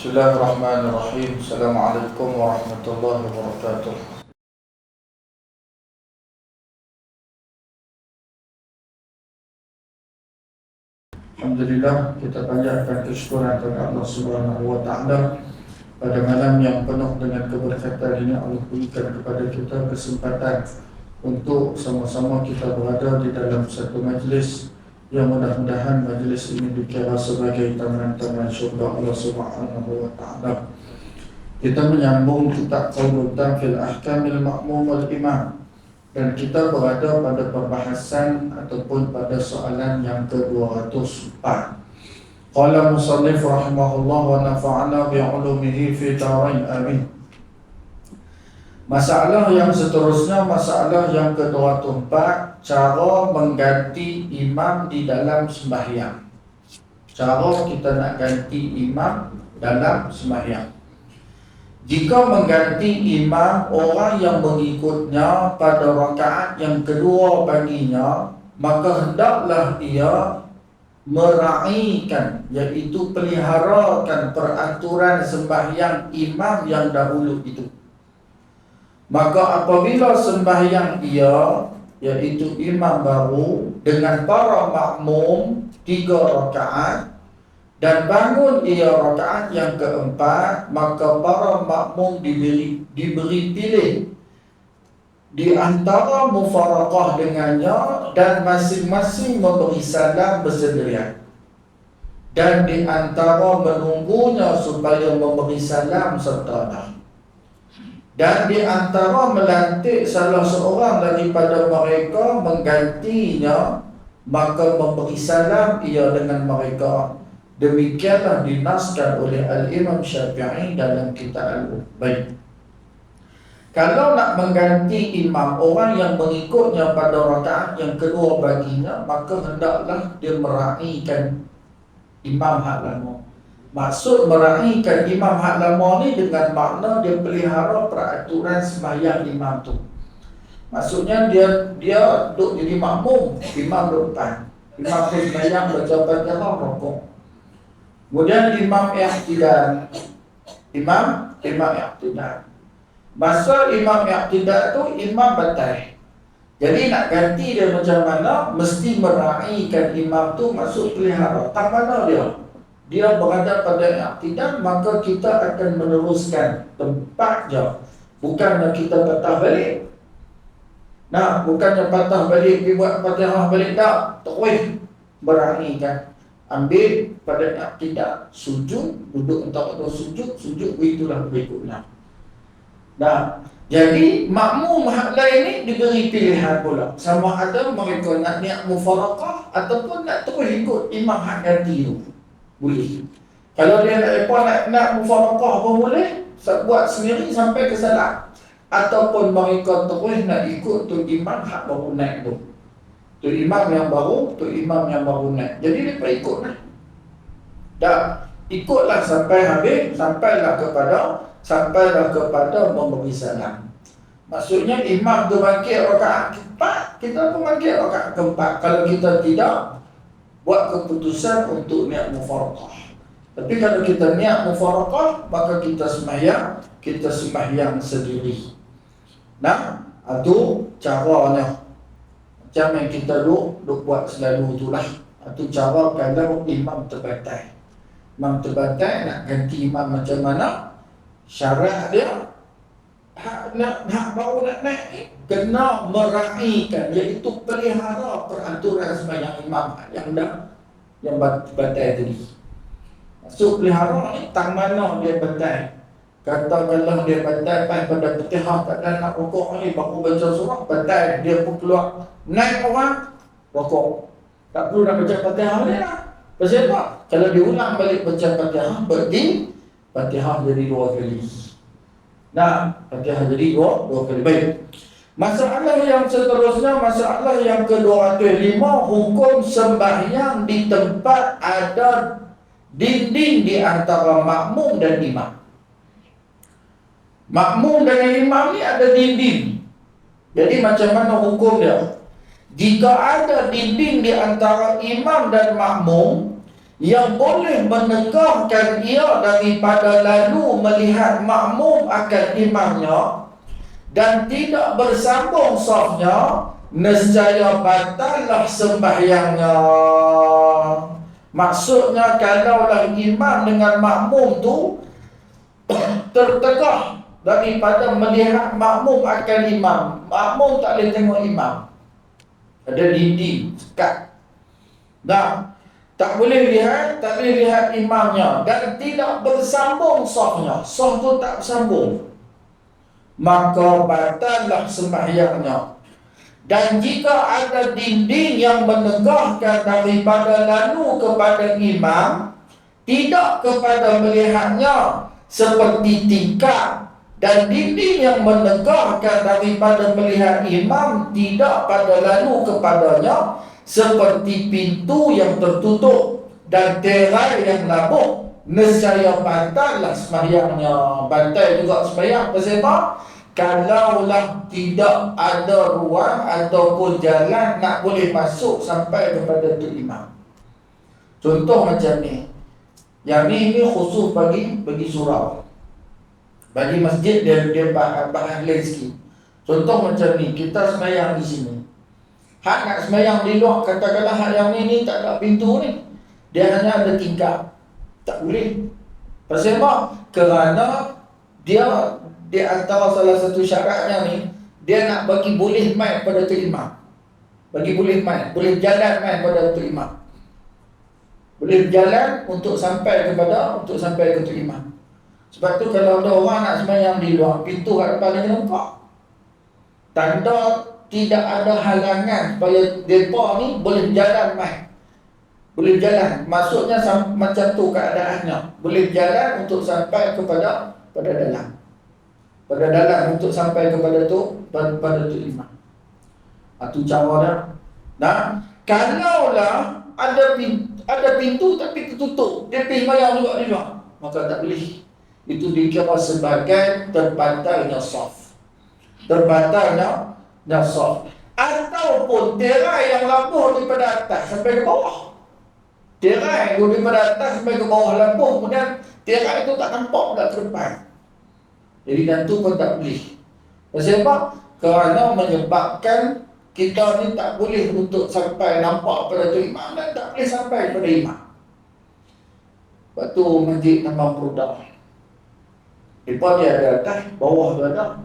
Bismillahirrahmanirrahim. Assalamualaikum warahmatullahi wabarakatuh. Alhamdulillah, kita panjatkan kesyukuran kepada Allah Subhanahu wa taala pada malam yang penuh dengan keberkatan ini. Allah berikan kepada kita kesempatan untuk sama-sama kita berada di dalam satu majlis yang mudah-mudahan majlis ini dikira sebagai taman-taman syurga Allah Subhanahu wa taala. Kita menyambung kitab Qaulul Tam fil Ahkamil Ma'mum wal Imam, dan kita berada pada perbahasan ataupun pada soalan yang ke-204. Qala musannif rahimahullah wa nafa'ana bi'ulumihi fi darain amin. Masalah yang seterusnya, masalah yang ke-204, cara mengganti imam di dalam sembahyang. Cara kita nak ganti imam dalam sembahyang. Jika mengganti imam orang yang mengikutnya pada rakaat yang kedua baginya, maka hendaklah ia meraihkan, iaitu peliharakan peraturan sembahyang imam yang dahulu itu. Maka apabila sembahyang ia, iaitu imam baru dengan para makmum 3 rakaat, dan bangun ia rakaat yang keempat, maka para makmum diberi pilih di antara mufaraqah dengannya dan masing-masing memberi salam bersendirian, dan di antara menunggunya supaya memberi salam serta dan di antara melantik salah seorang daripada mereka menggantinya, maka memberi salam ia dengan mereka. Demikianlah dinaskan oleh Al-Imam Syafi'i dalam kitab Al-Ubaid. Kalau nak mengganti imam orang yang mengikutnya pada rakaat yang kedua baginya, maka hendaklah dia meraihkan imam hak lama. Maksud meraihkan imam hak lama ni dengan makna dia pelihara peraturan sembahyang imam tu. Maksudnya dia duduk jadi makmum, imam duduk depan. Imam tu sembahyang baca Fatihah rukuk. Kemudian imam i'tidal. Imam i'tidal. Masa imam i'tidal tu imam batal. Jadi nak ganti dia macam mana, mesti meraihkan imam tu, maksud pelihara. Tak mana dia berada pada i'tidal, maka kita akan meneruskan tempatnya. Bukannya kita patah balik. Nah, bukannya patah balik, dibuat Fatihah balik, tak. Terus meraihkan. Ambil pada i'tidal, sujud, duduk entah atau sujud, itulah berikutnya. Nah, jadi makmum hak lain ni diberi pilihan pula. Sama ada mereka nak niat mufaraqah ataupun nak terus ikut imam hak ganti tu. Boleh. Kalau dia nak mufaraqah pun boleh, buat sendiri sampai ke salat. Ataupun mereka terus nak ikut tu imam hak baru naik tu. Tu imam yang baru naik. Jadi dia ikutlah. Dah ikutlah sampai habis, sampailah kepada memberi salam. Maksudnya imam tu bangkit rakaat keempat, kita pun bangkit rakaat keempat. Kalau kita tidak buat keputusan untuk niat mufaraqah. Tapi kalau kita niat mufaraqah, maka kita sembahyang sendiri. Nah, itu caranya. Macam yang kita duk buat selalu itulah. Itu cara kalau imam terbatal. Imam terbatal nak ganti imam macam mana? Syarat dia hak baru nak naik kena meraihkan, iaitu pelihara peraturan sembahyang imam yang batal tadi. Maksud pelihara ni tang mana dia batal. Katakanlah dia batal pada Fatihah tak ada nak rukuk ni, baru baca surah batal, dia pun keluar naik orang rukuk. Tak perlu nak baca Fatihah ni lah. Pasal apa? Kalau diulang balik baca Fatihah, berarti Fatihah jadi 2 kali. Nah, Fatihah jadi 2 kali. Baik. Masalah yang seterusnya, masalah yang ke-205, hukum sembahyang di tempat ada dinding di antara makmum dan imam. Makmum dengan imam ni ada dinding. Jadi macam mana hukum dia? Jika ada dinding di antara imam dan makmum, yang boleh menegahkan ia daripada lalu melihat makmum akan imamnya dan tidak bersambung safnya, nescaya batallah sembahyangnya. Maksudnya kalaulah imam dengan makmum tu tertegah daripada melihat makmum akan imam, makmum tak boleh tengok imam, ada dinding sekat, dah tak boleh lihat, tak boleh lihat imamnya, dan tidak bersambung safnya, saf tu tak bersambung, maka batallah sembahyangnya. Dan jika ada dinding yang menegahkan daripada lalu kepada imam, tidak kepada melihatnya, seperti tingkap, dan dinding yang menegahkan daripada melihat imam tidak pada lalu kepadanya, seperti pintu yang tertutup dan tirai yang labuk, nescaya batallah sembahyangnya. Batal juga sembahyang. Pasal apa? Kalaulah tidak ada ruang ataupun jalan nak boleh masuk sampai kepada tu imam. Contoh macam ni. Yang ni khusus bagi surau. Bagi masjid dia bahan lain sikit. Contoh macam ni, kita sembahyang di sini. Hak nak sembahyang di luar, katakanlah hak yang ni tak ada pintu ni, dia hanya ada tingkap, tak boleh. Pasal apa? Kerana dia di antara salah satu syaratnya ni, dia nak bagi boleh main pada tu imam. Bagi boleh main, boleh jalan main pada tu imam. Boleh berjalan untuk sampai ke tu imam. Sebab tu kalau ada orang nak sembahyang di luar, pintu kat depan dia nampak. Tanda tidak ada halangan supaya mereka ni boleh berjalan main. Boleh berjalan, maksudnya macam tu keadaannya. Boleh berjalan untuk sampai pada dalam. Pada dalam untuk sampai kepada tu imam. Itu cara dia. Nah, kalaulah ada pintu tapi tertutup, dia pergi sembahyang juga di luar, maka tak boleh. Itu dikira sebagai terbatalnya saf. Terbatalnya saf. Ataupun tirai yang labuh daripada atas sampai ke bawah. Tirai daripada atas sampai ke bawah labuh, kemudian tirai itu tak nampak dah ke depan. Jadi dan tu pun tak boleh. Pasal apa? Kerana menyebabkan kita ni tak boleh untuk sampai nampak pada tu imam dan tak boleh sampai pada imam. Lepas tu masjid Taman Perudah, lepas dia ada atas, bawah tu ada.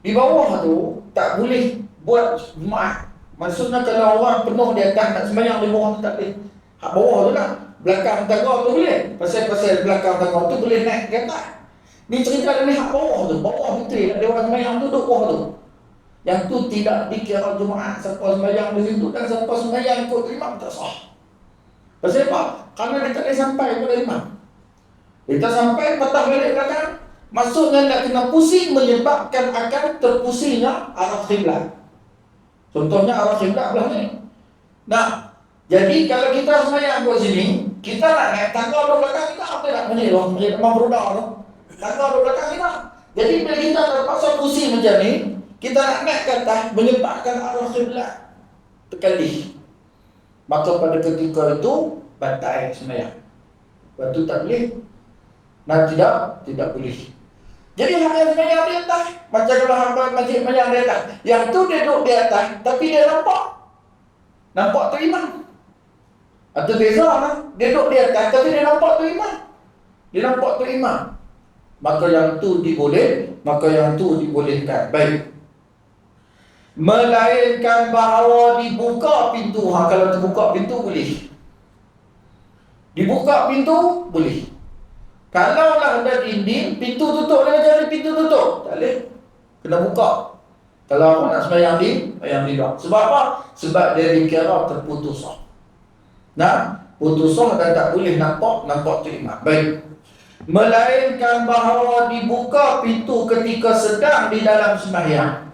Di bawah tu tak boleh buat jemaah. Maksudnya kalau orang penuh di atas nak sembahyang di bawah tu tak boleh. Hak bawah tu lah, belakang tangga tu boleh. Pasal belakang tangga tu boleh naik ke atas. Ni cerita ni hak bawah tu, bawah betul ada orang sembahyang duduk bawah tu. Yang tu tidak dikira jemaah. Siapa sembahyang di situ dan siapa sembahyang ikut imam tak sah. Pasal apa? Kerana dia tak boleh sampai kepada imam. Kita sampai patah balik belakang, maksudnya nak kena pusing, menyebabkan akan terpusingnya arah kiblat. Contohnya arah kiblat belah ni. Nah, jadi kalau kita sembahyang kat sini, kita nak naik tangga di belakang kita, apa nak menjadi Taman Perudah tu? Tangga di belakang kita. Jadi bila kita terpaksa pusing macam ni, kita nak naik ke atas, menyebabkan arah kiblat terkalih. Maka pada ketika itu batal sembahyang. Lepas tu tak boleh. Nah, tidak boleh. Jadi hak yang sembahyang di atas, macam kalau hamba masjid sembahyang di atas, yang tu dia duduk di atas, tapi dia nampak tu imam. Atau beza lah, dia duduk di atas, tapi dia nampak tu imam. Maka yang tu dibolehkan. Baik. Melainkan bahawa dibuka pintu. Kalau terbuka pintu boleh. Dibuka pintu boleh. Kalau lah ada dinding, pintu tutup dengan jadi pintu tutup, tak boleh. Kena buka. Kalau aku nak sembahyang di luar. Sebab apa? Sebab dia dikira terputus sah. Nah, putus sah dan tak boleh nampak tu imam. Baik. Melainkan bahawa dibuka pintu ketika sedang di dalam sembahyang.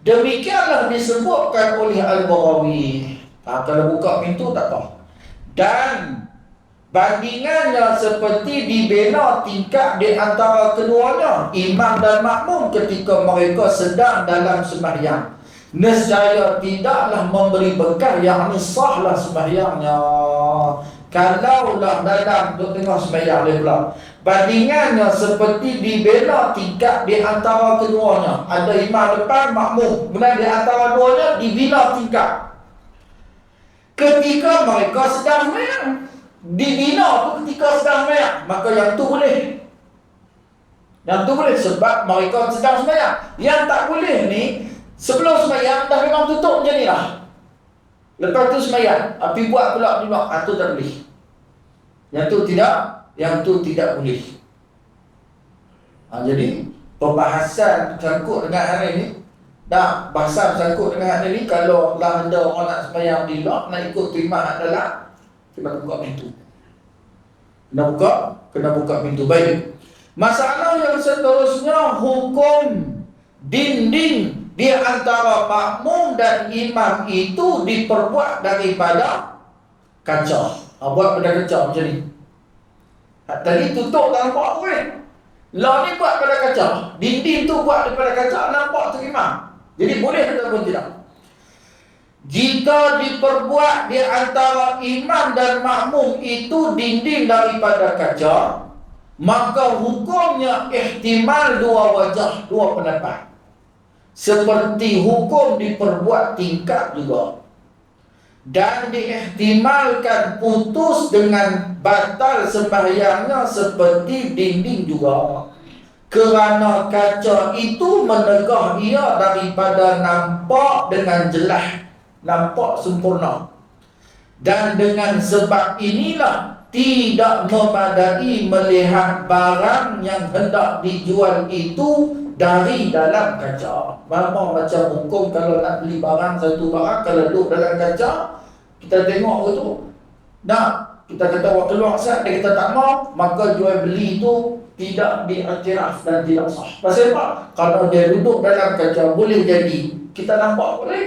Demikianlah disebutkan oleh Al-Baghawi. Kalau buka pintu tak apa. Dan bandingannya seperti dibina tingkap di antara keduanya, imam dan makmum, ketika mereka sedang dalam sembahyang. Nescaya tidaklah memberi bekal, yakni sahlah sembahyangnya. Kalaulah dalam duk tengah sembahyang dia pula, bandingannya seperti dibela tingkat di antara keduanya. Ada imam depan, makmum. Kemudian di antara duanya dibina tingkat. Ketika mereka sedang sembahyang, dibina tu ketika sedang sembahyang, maka yang tu boleh. Yang tu boleh sebab mereka sedang sembahyang. Yang tak boleh ni, sebelum sembahyang dah memang tutup macam ni lah. Lepas tu sembahyang, api buat pula di bawah, tu tak boleh. Yang tu tidak boleh. Jadi pembahasan sangkut dengan hari ni, bahasan sangkut dengan hari ni, kalau lah ada orang nak sembahyang di luar, nak ikut terima adalah kena buka pintu. Kena buka pintu. Baik. Masalah yang seterusnya, hukum dinding di antara makmum dan imam itu diperbuat daripada kaca. Buat pada kaca macam ni. Tadi tutup tak nampak apa kan? Lah ni buat pada kaca. Dinding tu buat daripada kaca, nampak tu imam. Jadi boleh ataupun tidak? Jika diperbuat di antara imam dan makmum itu dinding daripada kaca, maka hukumnya ihtimal dua wajah, dua pendapat. Seperti hukum diperbuat tingkat juga. Dan diihtimalkan putus dengan batal sembahyangnya seperti dinding juga. Kerana kaca itu menegah ia daripada nampak dengan jelas, nampak sempurna. Dan dengan sebab inilah tidak memadai melihat barang yang hendak dijual itu dari dalam kaca. Macam hukum kalau nak beli barang, satu barang kalau duduk dalam kaca, kita tengok itu, kita kata waktu keluar saat dia kata tak mau, maka jual beli itu tidak diiktiraf dan tidak sah. Pasal apa? Kalau dia duduk dalam kaca, boleh jadi kita nampak boleh.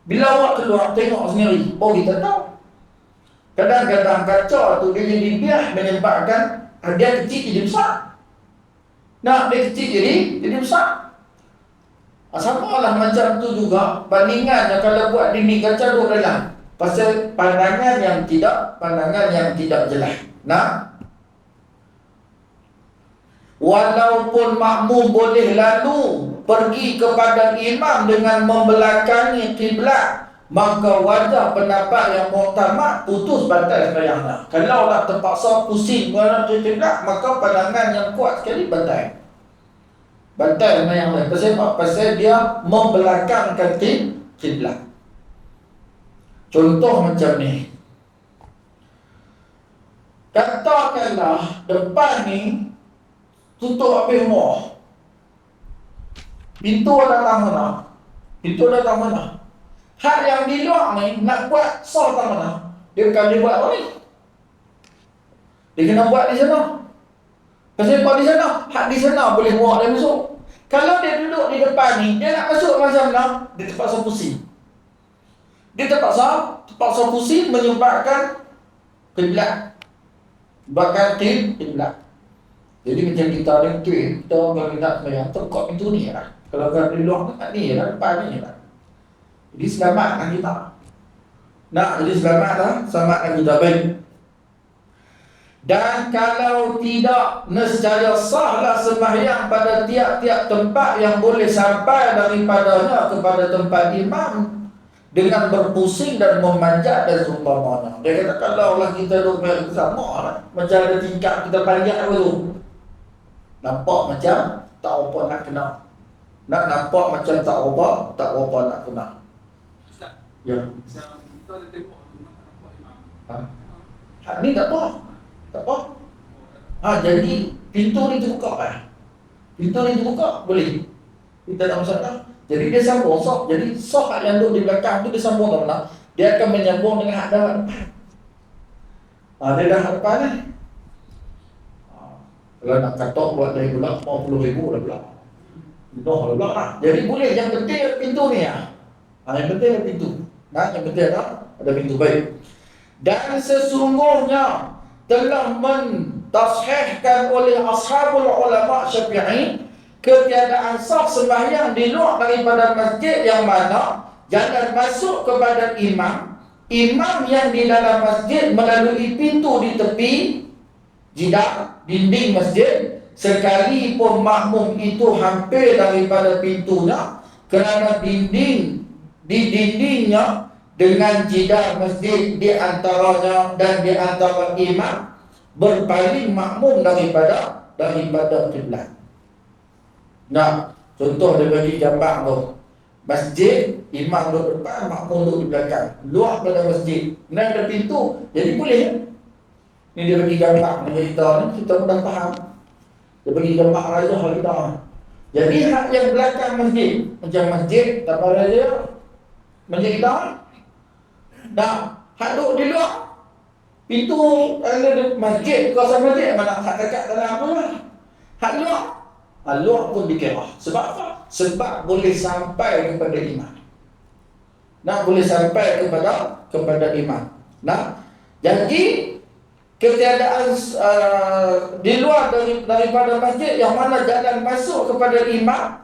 Bila awak keluar tengok sendiri, baru kita tahu. Kadang-kadang kaca tu dia jadi bias menyebabkan dia kecil jadi besar. Dia kecil jadi besar. Sama lah macam tu juga bandingannya kalau buat dinding kaca duduk dalam. Pasal pandangan yang tidak jelas. Walaupun makmum boleh lalu pergi kepada imam dengan membelakangi kiblat, maka wajah pendapat yang muktamad putus batal sembahyangnya. Kalau lah terpaksa pusing menghadap kiblat, maka pandangan yang kuat sekali batal sembahyangnya. Pasal apa? Pasal dia membelakangkan kiblat. Contoh macam ni, katakanlah depan ni tutup habis rumah, pintu datang mana? Hak yang di luar ni nak buat sah tak mana? Dia bukan dia buat apa ni? Dia kena buat di sana. Pasal buat di sana, hak di sana boleh buat dia masuk. Kalau dia duduk di depan ni, dia nak masuk macam mana? Dia terpaksa pusing. Dia terpaksa pusing menyebabkan kiblat. Bahkan kiblat. Jadi macam kita ada tweet, kita kalau nak sembahyang tekuk pintu ni lah. Kalau di luar dekat ni lah, depan ni lah. Jadi selamatkan kita. Jadi selamatkan kita. Baik. Dan kalau tidak, nescaya sahlah sembahyang pada tiap-tiap tempat yang boleh sampai daripadanya kepada tempat imam dengan berpusing dan memanjat dan seumpamanya. Dia kata kalau lah kita duduk bersama lah, macam ada tingkat kita panjat apa tu, nampak macam tak apa nak kena. Nampak macam tak apa nak kena. Ya. Kita ada tengok nampak imam. Ni tak apa. Jadi pintu ni terbuka boleh. Kita tak masalah. Jadi dia sambung soh. Jadi soh yang duduk di belakang tu dia sambung ke mana? Dia akan menyambung dengan hak depan. Dia dah hak depan ni. Kalau nak katok buat dari pula 50,000 dah pula. Dah pula. Jadi boleh, yang penting pintu ni lah. Yang penting ada pintu. Yang penting ada pintu. Baik. Dan sesungguhnya telah mentashihkan oleh ashabul ulama Syafi'i ketiadaan sah sembahyang di luar daripada masjid yang mana jalan masuk kepada imam imam yang di dalam masjid melalui pintu di tepi jidar dinding masjid, sekalipun makmum itu hampir daripada pintunya, kerana dindingnya dengan jidar masjid di antaranya dan di antara imam berpaling makmum daripada kiblat. Nah, contoh dia bagi gambar tu. Masjid, imam duduk depan, makmum duduk di belakang. Luar pada masjid, kemudian ada pintu, jadi boleh. Ni dia bagi gambar dengan kita mudah faham. Dia bagi gambar raja hal kita. Jadi hak yang belakang masjid, macam masjid, tak apa raja, masjid kita. Dah, hak duduk di luar pintu masjid, kawasan masjid, mana hak dekat dalam apa lah. Hak luar, luar pun dikira. Sebab apa? Sebab boleh sampai kepada imam. Nah, boleh sampai kepada imam. Nah, jadi ketiadaan di luar daripada masjid yang mana jalan masuk kepada imam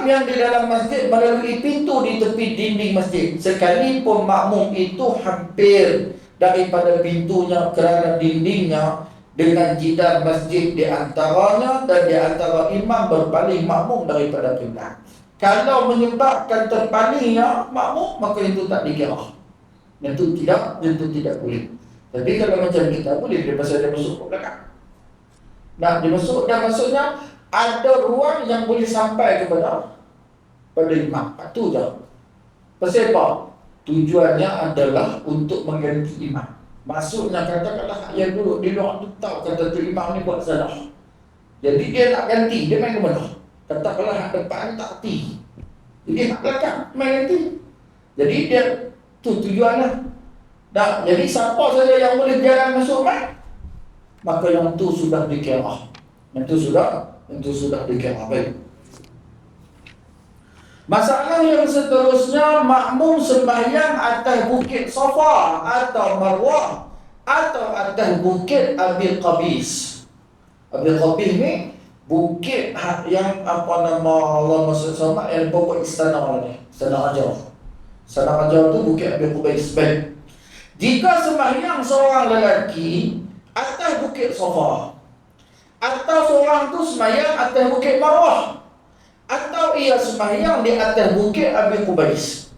yang di dalam masjid melalui pintu di tepi dinding masjid, sekalipun makmum itu hampir daripada pintunya kerana dindingnya dengan jidar masjid di antaranya dan di antara imam berpaling makmum daripada kiblat. Kalau menyebabkan terpalingnya makmum, maka itu tak dikira. Itu tidak boleh. Jadi kalau macam kita boleh, dia pasal dia masuk ke belakang. Nah, dia masuk dan maksudnya ada ruang yang boleh sampai kepada imam. Itu je. Pasal apa? Tujuannya adalah untuk mengganti imam. Maksudnya katakanlah yang duduk di luar tu tahu kata tu imam ni buat salah. Jadi dia nak ganti, dia main ke mana? Katakanlah hak depan tak hati. Jadi hak belakang main ganti. Jadi dia tu tujuannya. Dah, jadi siapa saja yang boleh berjalan masuk mai, maka yang tu sudah dikira. Yang tu sudah dikira. Baik. Masalah yang seterusnya, makmum sembahyang atas bukit Safa atau Marwah atau atas bukit Abil Qabis. Abil Qabis ni bukit yang apa nama Allah maksud sama yang bawa istana ni, istana Hajar. Istana Hajar tu bukit Abil Qabis. Baik. Jika sembahyang seorang lelaki atas bukit Safa, atau seorang tu sembahyang atas bukit Marwah, atau ia sembahyang di atas bukit Abi Qubais,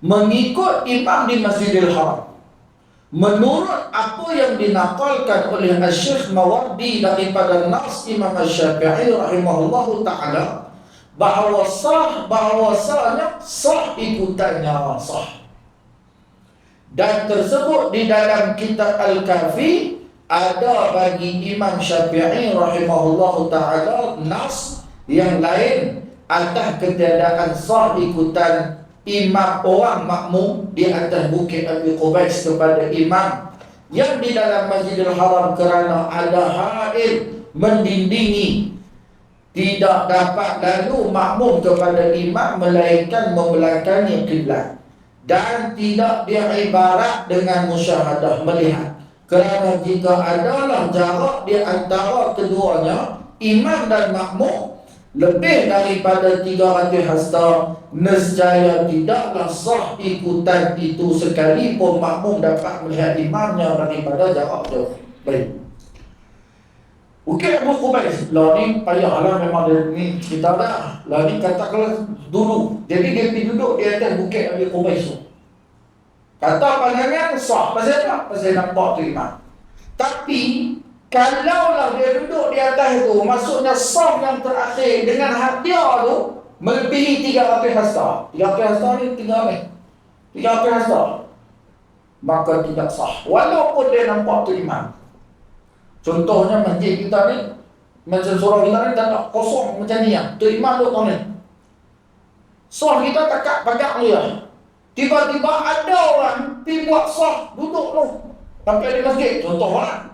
mengikut imam di Masjidil Haram, menurut apa yang dinakalkan oleh Syekh Mawardi daripada nas Imam Syafi'i rahimahullahu ta'ala, bahawasanya sah ikutannya sah. Dan tersebut di dalam kitab Al-Kafi ada bagi Imam Syafi'i rahimahullahu ta'ala nas yang lain atas ketiadaan sah ikutan imam orang makmum di atas bukit Abi Qubais kepada imam yang di dalam Masjidil Haram kerana ada haid mendindingi, tidak dapat lalu makmum kepada imam melainkan membelakangi kiblat, dan tidak diibarat dengan musyahadah melihat, kerana jika adalah jarak di antara keduanya imam dan makmum lebih daripada 300 hasta, nescaya tidaklah sah ikutan itu sekalipun makmum dapat melihat imamnya daripada jarak jauh. Baik. Bukit Abu Qubais lah ni payahlah, memang dia ni kita dah lah ni katakanlah dulu. Jadi dia pergi duduk di atas bukit Abu Qubais tu. Kata pandangan sah. Pasal apa? Pasal nampak tu imam. Tapi kalaulah dia duduk di atas itu, maksudnya saf yang terakhir dengan hak dia tu melebihi 300 hasta. 300 hasta ni 300 hasta, maka tidak sah walaupun dia nampak tu imam. Contohnya masjid kita ni, macam surau kita ni tak nak kosong macam ni ya. Tu imam duduk ni, sah kita takat pagar dia. Tiba-tiba ada orang pergi buat sah duduk tu sampai di masjid, contohlah.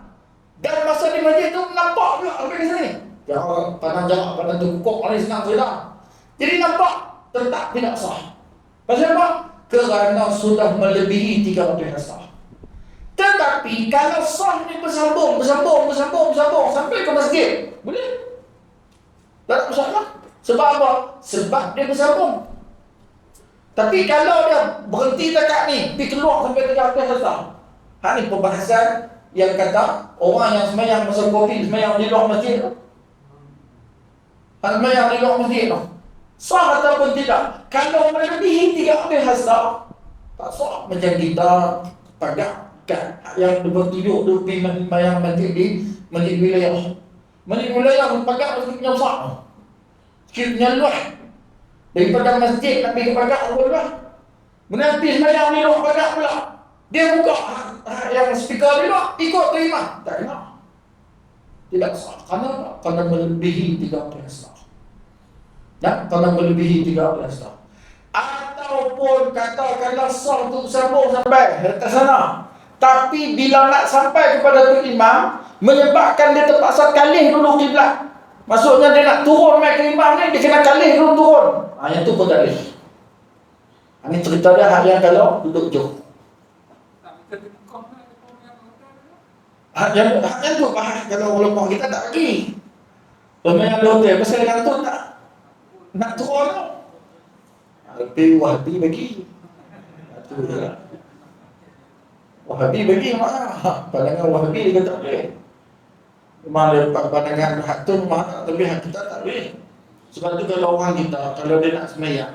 Dan masa di masjid tu nampak juga sampai di sini. Jangan pandang jarak, pandang tukuk ni senang cerita. Jadi nampak tetap tidak sah. Pasal apa? Kerana sudah melebihi 300 hasta. Tetapi kalau sah ni bersambung sampai ke masjid, boleh. Tak ada masalah. Sebab apa? Sebab dia bersambung. Tapi kalau dia berhenti dekat ni, pergi keluar sampai dekat atas asar. Ni perbahasan yang kata orang yang semayang masa Covid, semayang di luar masjid tu. Semayang di luar masjid tu. Sah ataupun tidak? Kalau melebihi 3 asar, tak sah. Macam kita pagar kan yang bertujuk tu pergi semayang masjid di masjid wilayah. Masjid wilayah pagar masjidnya besar. Sikitnya luas. Daripada masjid nak pergi ke pagar apa luas. Menanti semayang di luar pagar pula. Dia buka yang speaker di luar, ikut terima. Tak kena. Tidak sah. Kerana melebihi 3 asar. Dan kerana melebihi 3 asar. Ataupun katakanlah sah tu sambung sampai atas sana. Tapi bila nak sampai kepada tu imam, menyebabkan dia terpaksa kalih dulu kiblat. Maksudnya dia nak turun mai ke imam ni, dia kena kalih dulu turun. Yang tu pun tak boleh. Ini cerita dia hak yang kalau duduk jauh. Hak yang tu kalau lepas kita tak pergi. Pemain hotel pasal yang tu tak nak turun tu. Tapi Wahabi bagi. Itu je. Wahabi bagi pandangan Wahabi dia tak boleh. Memang dia pandangan hak tu tapi hak kita tak boleh. Sebab tu kalau orang kita, kalau dia nak semayang,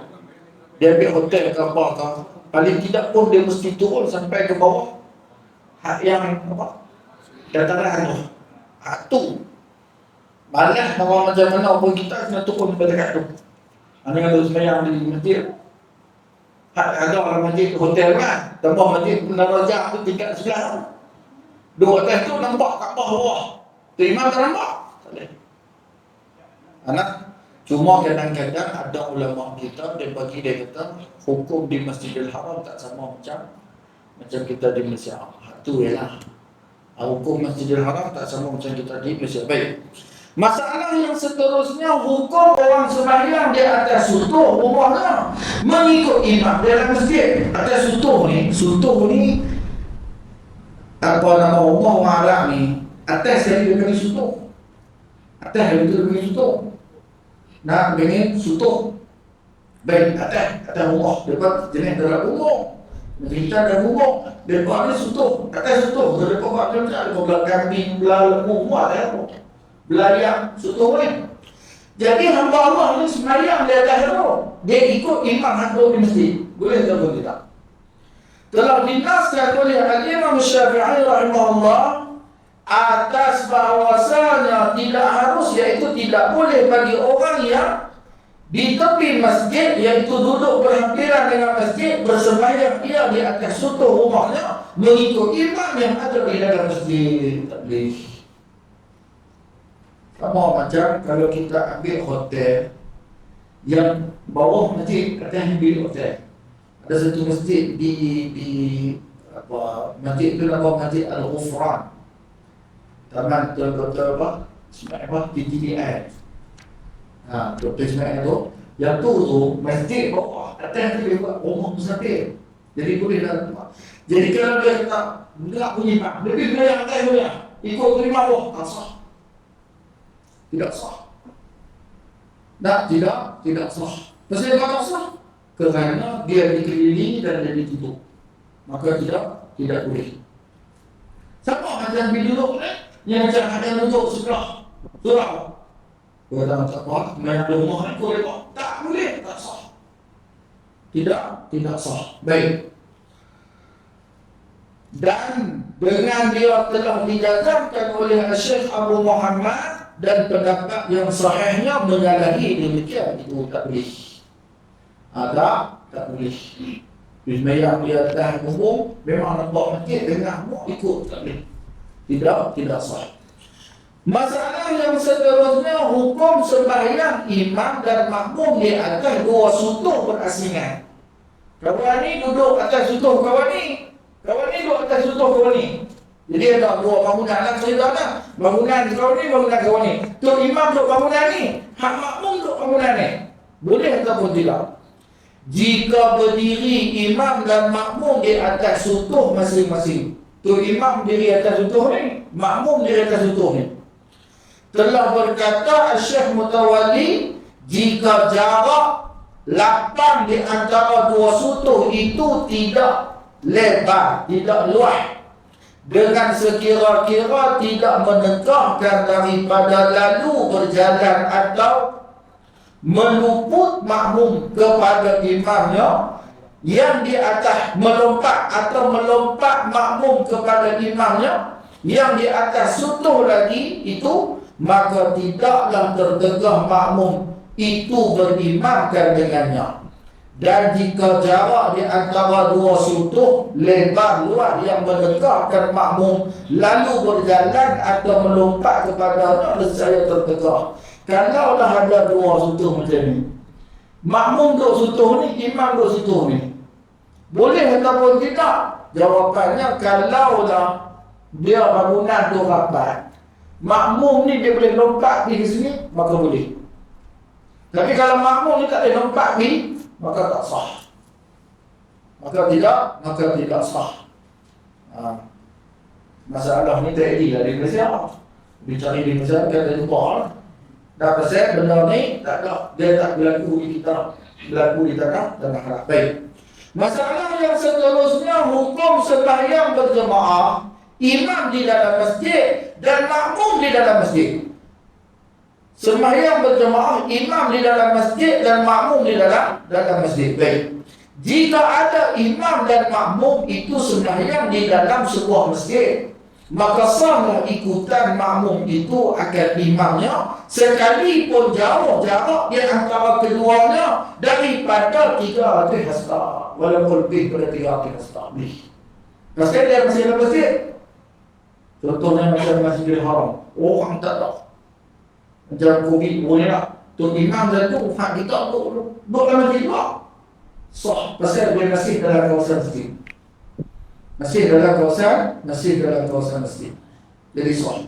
dia ambil hotel ke apa ke, paling tidak pun dia mesti turun sampai ke bawah hak yang apa? Dataran tu. Hak tu. Malah kalau macam mana pun kita kena turun sampai dekat tu. Kalau semayang di masjid, ada orang masjid hotel kan, tambah masjid Menara tu tingkat sebelah. Dua atas tu nampak kat bawah. Tu imam tak nampak. Tak boleh. Cuma kadang-kadang ada ulama kita dia bagi dia kata hukum di Masjidil Haram tak sama macam kita di Malaysia. Tu ialah hukum Masjidil Haram tak sama macam kita di Malaysia. Baik. Masalah yang seterusnya, hukum orang sembahyang di atas sutuh rumahnya mengikut imam dalam masjid. Atas sutuh ni apa nama rumah orang Arab ni, atas dari dia panggil sutuh. Atas dari dia panggil sutuh. Nak panggil sutuh. Baik, atas rumah. Dekat jenis dalam rumah. Kita dalam rumah. Dekat ni sutuh. Atas sutuh. Dekat buat macam ada belah kambing, belah lembu, buat belajar sutuh ni. Jadi hamba Allah ni sembahyang di atas tu. Dia ikut imam hak di masjid. Boleh tak boleh tak? Telah dinaskan oleh Al-Imam Syafi'i rahimahullah atas bahawasanya tidak harus, iaitu tidak boleh bagi orang yang di tepi masjid, iaitu duduk berhampiran dengan masjid, bersembahyang ia di atas sutuh rumahnya mengikut imam yang ada di dalam masjid. Tak boleh. Sama macam kalau kita ambil hotel yang bawah masjid, katanya bilik hotel. Ada satu masjid di masjid itu nama Masjid Al-Ghufran. Taman Dr. Ismail TTDI. Dr. Ismail tu, yang tu masjid bawah, atas tu dia buat rumah musafir. Jadi boleh dalam tempat. Jadi kalau dia kata enggak bunyi pak, lebih bila yang atas boleh ikut terima bawah, tak sah. Tidak sah. Tidak sah. Pasal apa tak sah? Kerana dia dikelilingi dan dia ditutup. Maka tidak boleh. Sama macam bila duduk yang macam ada duduk sebelah surau. Kata tak apa, main rumah ni boleh tak? Tak boleh, tak sah. Tidak sah. Baik. Dan dengan dia telah dijazamkan oleh Syekh Abu Muhammad dan pendapat yang sahihnya menyalahi demikian, itu tak boleh. Tak boleh. Bismillah dia atas umum memang nampak masjid dengan umum ikut, tak boleh. Tidak sah. Masalah yang seterusnya, hukum sembahyang imam dan makmum di atas dua sutuh berasingan. Kawan ni duduk atas sutuh kawan ni duduk atas sutuh kawan ni. Jadi ada dua bangunan lah cerita kan. Bangunan kawan ni. Tu imam duduk bangunan ni, hak makmum duduk bangunan ni. Boleh ataupun tidak? Jika berdiri imam dan makmum di atas sutuh masing-masing. Tu imam diri atas sutuh ni, makmum diri atas sutuh ni. Telah berkata Syekh Mutawalli, jika jarak lapang di antara dua sutuh itu tidak lebar, tidak luas, dengan sekira-kira tidak menegahkan daripada lalu berjalan atau meluput makmum kepada imamnya, yang di atas melompat atau melompat makmum kepada imamnya yang di atas sutuh lagi itu, maka tidaklah tertegah makmum itu berimamkan dengannya. Dan jika jarak di antara dua sutuh lebar luas yang mendekatkan makmum lalu berjalan atau melompat kepadanya, nescaya tertegah. Kalaulah ada dua sutuh macam ni, makmum duduk sutuh ni, imam duduk sutuh ni, boleh ataupun tidak? Jawapannya, kalaulah dia bangunan tu rapat, makmum ni dia boleh lompat pergi ke sini, maka boleh. Tapi kalau makmum ni tak boleh lompat pergi, maka tak sah. Maka tidak sah. Masalah ni tak ada di Malaysia. Dicari di Malaysia, kita jumpa. Dah pasal benda ni tak ada, dia tak berlaku di kita, berlaku di tanah Arab. Baik. Masalah yang seterusnya, hukum sembahyang berjemaah, imam di dalam masjid dan makmum di dalam masjid. Sembahyang berjemaah, imam di dalam masjid dan makmum di dalam masjid. Baik. Jika ada imam dan makmum itu sembahyang di dalam sebuah masjid, maka sahlah ikutan makmum itu akan imamnya, sekalipun jauh jarak di antara keduanya daripada 300 hasta, walaupun lebih pada 300 hasta. Masjid dia masih dalam masjid. Contohnya macam Masjidil Haram, orang tak ada. Macam COVID boleh tak? Tok imam satu, hak kita duduk dalam masjid juga. Sah, pasal dia masih dalam kawasan masjid. Masih dalam kawasan masjid. Jadi sah.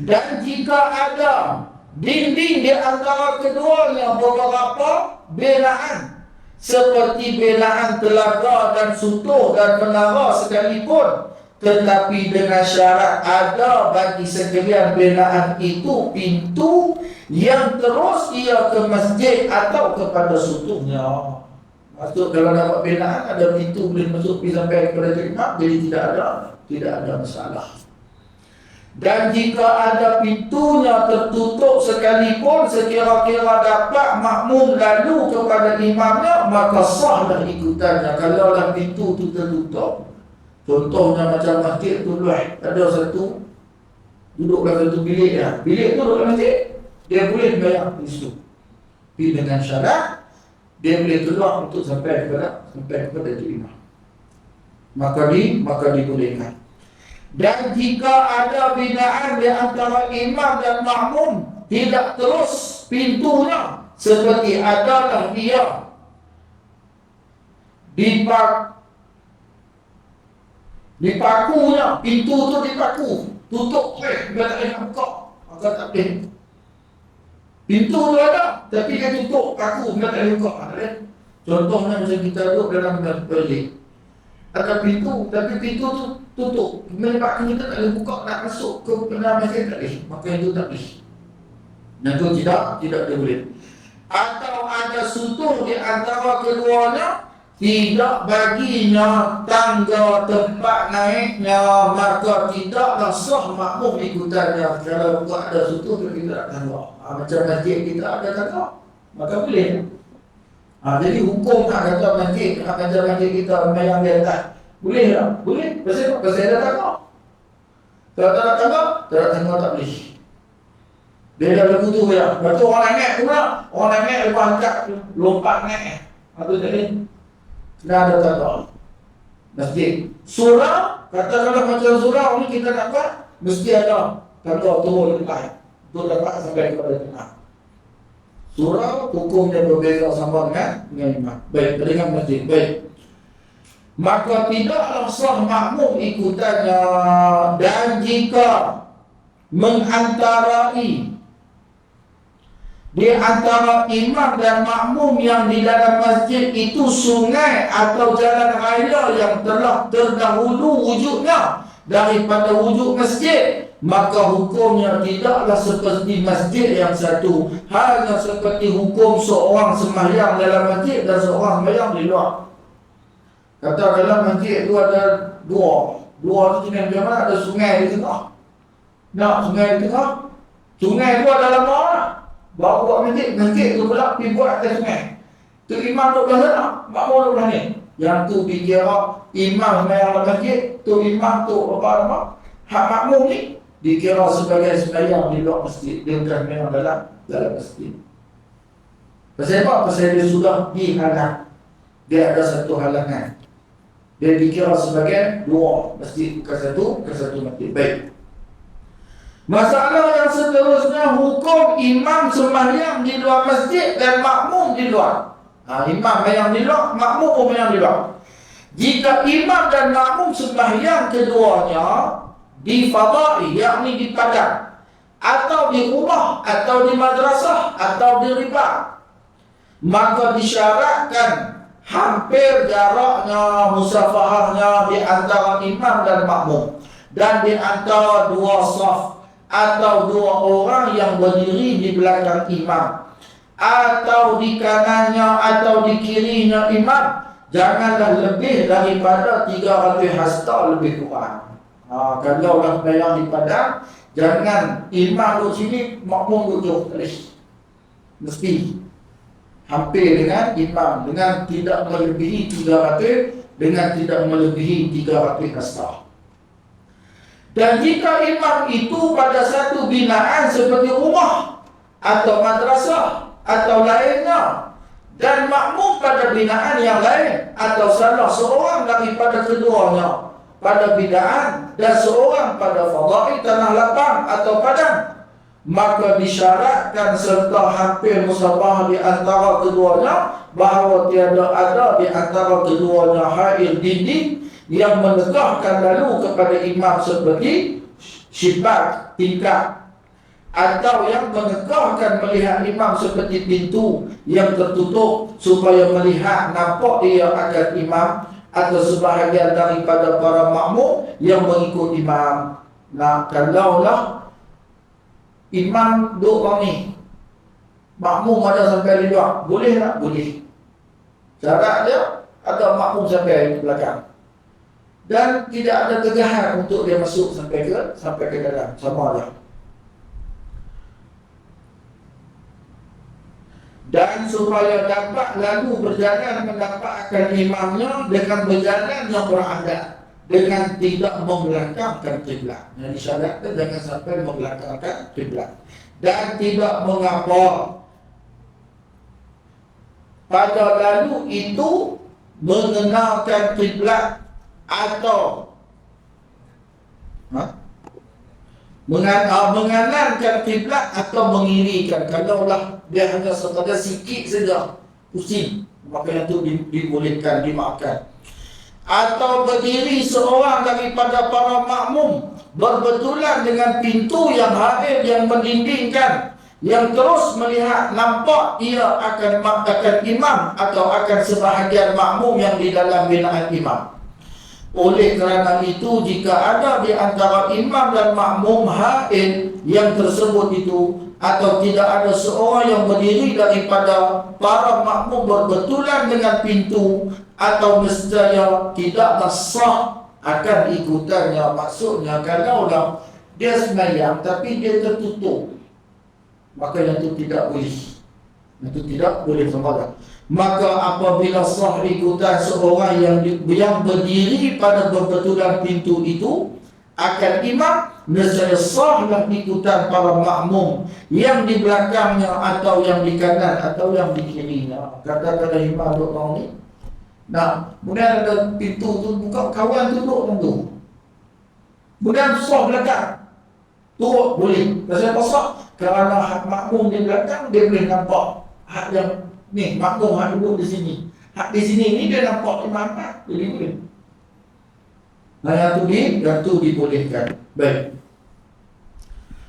Dan jika ada dinding di antara keduanya beberapa belaan, seperti belaan telaga dan sutuh dan menara sekalipun, tetapi dengan syarat ada bagi sekalian belaan itu pintu yang terus ia ke masjid atau kepada sutuhnya. Maksud kalau nak buat belaan ada pintu boleh masuk pergi sampai kepada imam, jadi tidak ada masalah. Dan jika ada pintunya tertutup sekalipun, sekira-kira dapat makmum lalu kepada imamnya, maka sahlah ikutannya. Kalaulah pintu itu tertutup, contohnya macam masjid tu luas, ada satu duduk dalam satu bilik ya. Bilik tu duduk dalam masjid, dia boleh bayar di situ. Tapi dengan syarat dia boleh keluar untuk sampai kepada imam. Maka dibolehkan. Dan jika ada binaan di antara imam dan makmum, tidak terus pintunya, seperti adalah dia dipakunya, pintu tu dipaku, tutup, dia tak boleh buka, maka tak boleh. Pintu tu ada, tapi dia tutup, paku, dia tak boleh buka. Contohnya macam kita duduk dalam bilik, ada pintu, tapi pintu tu tutup, menyebabkan kita tak boleh buka nak masuk ke dalam masjid, tak boleh. Maka itu tak boleh. Dan itu tidak boleh. Atau ada sutuh di antara keduanya, tidak baginya tangga tempat naiknya, maka tidaklah sah makmum ikutannya. Kalau buat ada sutuh, kita tak tangga. Macam masjid kita ada tangga, maka boleh. Jadi hukum nak kata masjid, macam masjid kita yang di atas, boleh tak? Boleh. Pasal ada tangga. Kalau tak ada tangga, tak boleh. Dia dah lagu tu ya. Lepas tu orang naik pula, orang naik lepas angkat, lompat naik. Itu tak boleh. Dah ada tangga. Masjid. Surau, katakanlah macam surau ni kita nak buat, mesti ada tangga turun lepas. Untuk dapat sampai kepada tengah. Surau hukumnya berbeza sama dengan imam. Baik, dengan masjid. Baik. Maka tidaklah sah makmum ikutannya. Dan jika mengantarai di antara imam dan makmum yang di dalam masjid itu sungai atau jalan raya yang telah terdahulu wujudnya daripada wujud masjid, maka hukumnya tidaklah seperti masjid yang satu, hanya seperti hukum seorang sembahyang dalam masjid dan seorang sembahyang di luar. Kata dalam masjid itu ada dua tu jenis macam mana? Ada sungai di tengah. Nak sungai di tengah, sungai itu dalam mana? Bawa buat masjid tu pula pergi buat atas sungai. Tu imam duduk belah sana, makmum duduk belah ni. Yang tu dikira imam sembahyang dalam masjid, tu imam tu apa nama? Hak makmum ni dikira sebagai sembahyang di luar masjid, dia bukan sembahyang dalam masjid. Pasal apa? Pasal dia sudah dihalang. Dia ada satu halangan. Dia dikira sebagai dua masjid, bukan satu masjid. Baik. Masalah yang seterusnya, hukum imam sembahyang di luar masjid dan makmum di luar. Imam sembahyang di luar, makmum sembahyang di luar. Jika imam dan makmum sembahyang keduanya di fadai, yakni di padang, atau di rumah, atau di madrasah, atau di riba, maka disyaratkan hampir jaraknya, musafahahnya di antara imam dan makmum, dan di antara dua saf atau dua orang yang berdiri di belakang imam, atau di kanannya atau di kirinya imam, janganlah lebih daripada 300 hasta lebih kurang. Kalau orang sembahyang di padang, jangan imam duduk sini, makmum duduk tulis. Mesti hampir dengan imam, dengan tidak melebihi 300, dengan tidak melebihi 300 hasta. Dan jika imam itu pada satu binaan seperti rumah atau madrasah atau lainnya, dan makmum pada binaan yang lain, atau salah seorang daripada keduanya pada binaan dan seorang pada fadai tanah lapang atau padang, maka disyaratkan serta hampir musabah di antara keduanya, bahawa tiada ada di antara keduanya hail dinding yang menegahkan lalu kepada imam seperti syibak, tingkap, atau yang menegahkan melihat imam seperti pintu yang tertutup supaya melihat nampak dia akan imam, atau sebahagian daripada para makmum yang mengikut imam. Nah, kalaulah imam duduk orang ni, makmum ada sampai di luar, boleh tak? Boleh. Syarat dia ada makmum sampai di belakang, dan tidak ada kegahan untuk dia masuk sampai ke dalam, sama ada. Dan supaya dapat lalu berjalan mendapatkan imamnya dengan berjalan yang beradab, dengan tidak membelakangkan kiblat. Yang disyaratkan jangan sampai membelakangkan kiblat, dan tidak mengapa pada lalu itu mengenalkan kiblat atau menganankan kiblat atau mengirikan. Kalaulah dia hanya sekadar sikit saja pusing, maka yang itu dibolehkan, dimaafkan. Atau berdiri seorang daripada para makmum berbetulan dengan pintu yang hadir, yang mendindingkan, yang terus melihat nampak ia akan imam atau akan sebahagian makmum yang di dalam binaan imam. Oleh kerana itu, jika ada di antara imam dan makmum haid yang tersebut itu, atau tidak ada seorang yang berdiri daripada para makmum berbetulan dengan pintu atau nescaya tidaklah sah akan ikutannya. Maksudnya, kalaulah dia sembahyang tapi dia tertutup, maka yang itu tidak boleh. Itu tidak boleh sembahang. Maka apabila sah ikutan seorang yang berdiri pada berbetulan pintu itu akan imam, nescaya sahlah ikutan para makmum yang di belakangnya atau yang di kanan atau yang di kirinya. Kata-kata imam duduk orang ni, nah, kemudian ada pintu tu buka, kawan tu duduk orang tu, kemudian sah belakang turut boleh. Pasal apa sah? Kerana hak makmum di belakang dia boleh nampak hak yang ni, makmum hak duduk di sini, hak di sini ni dia nampak imam tak, jadi boleh. Nah, yang tu dibolehkan. Baik.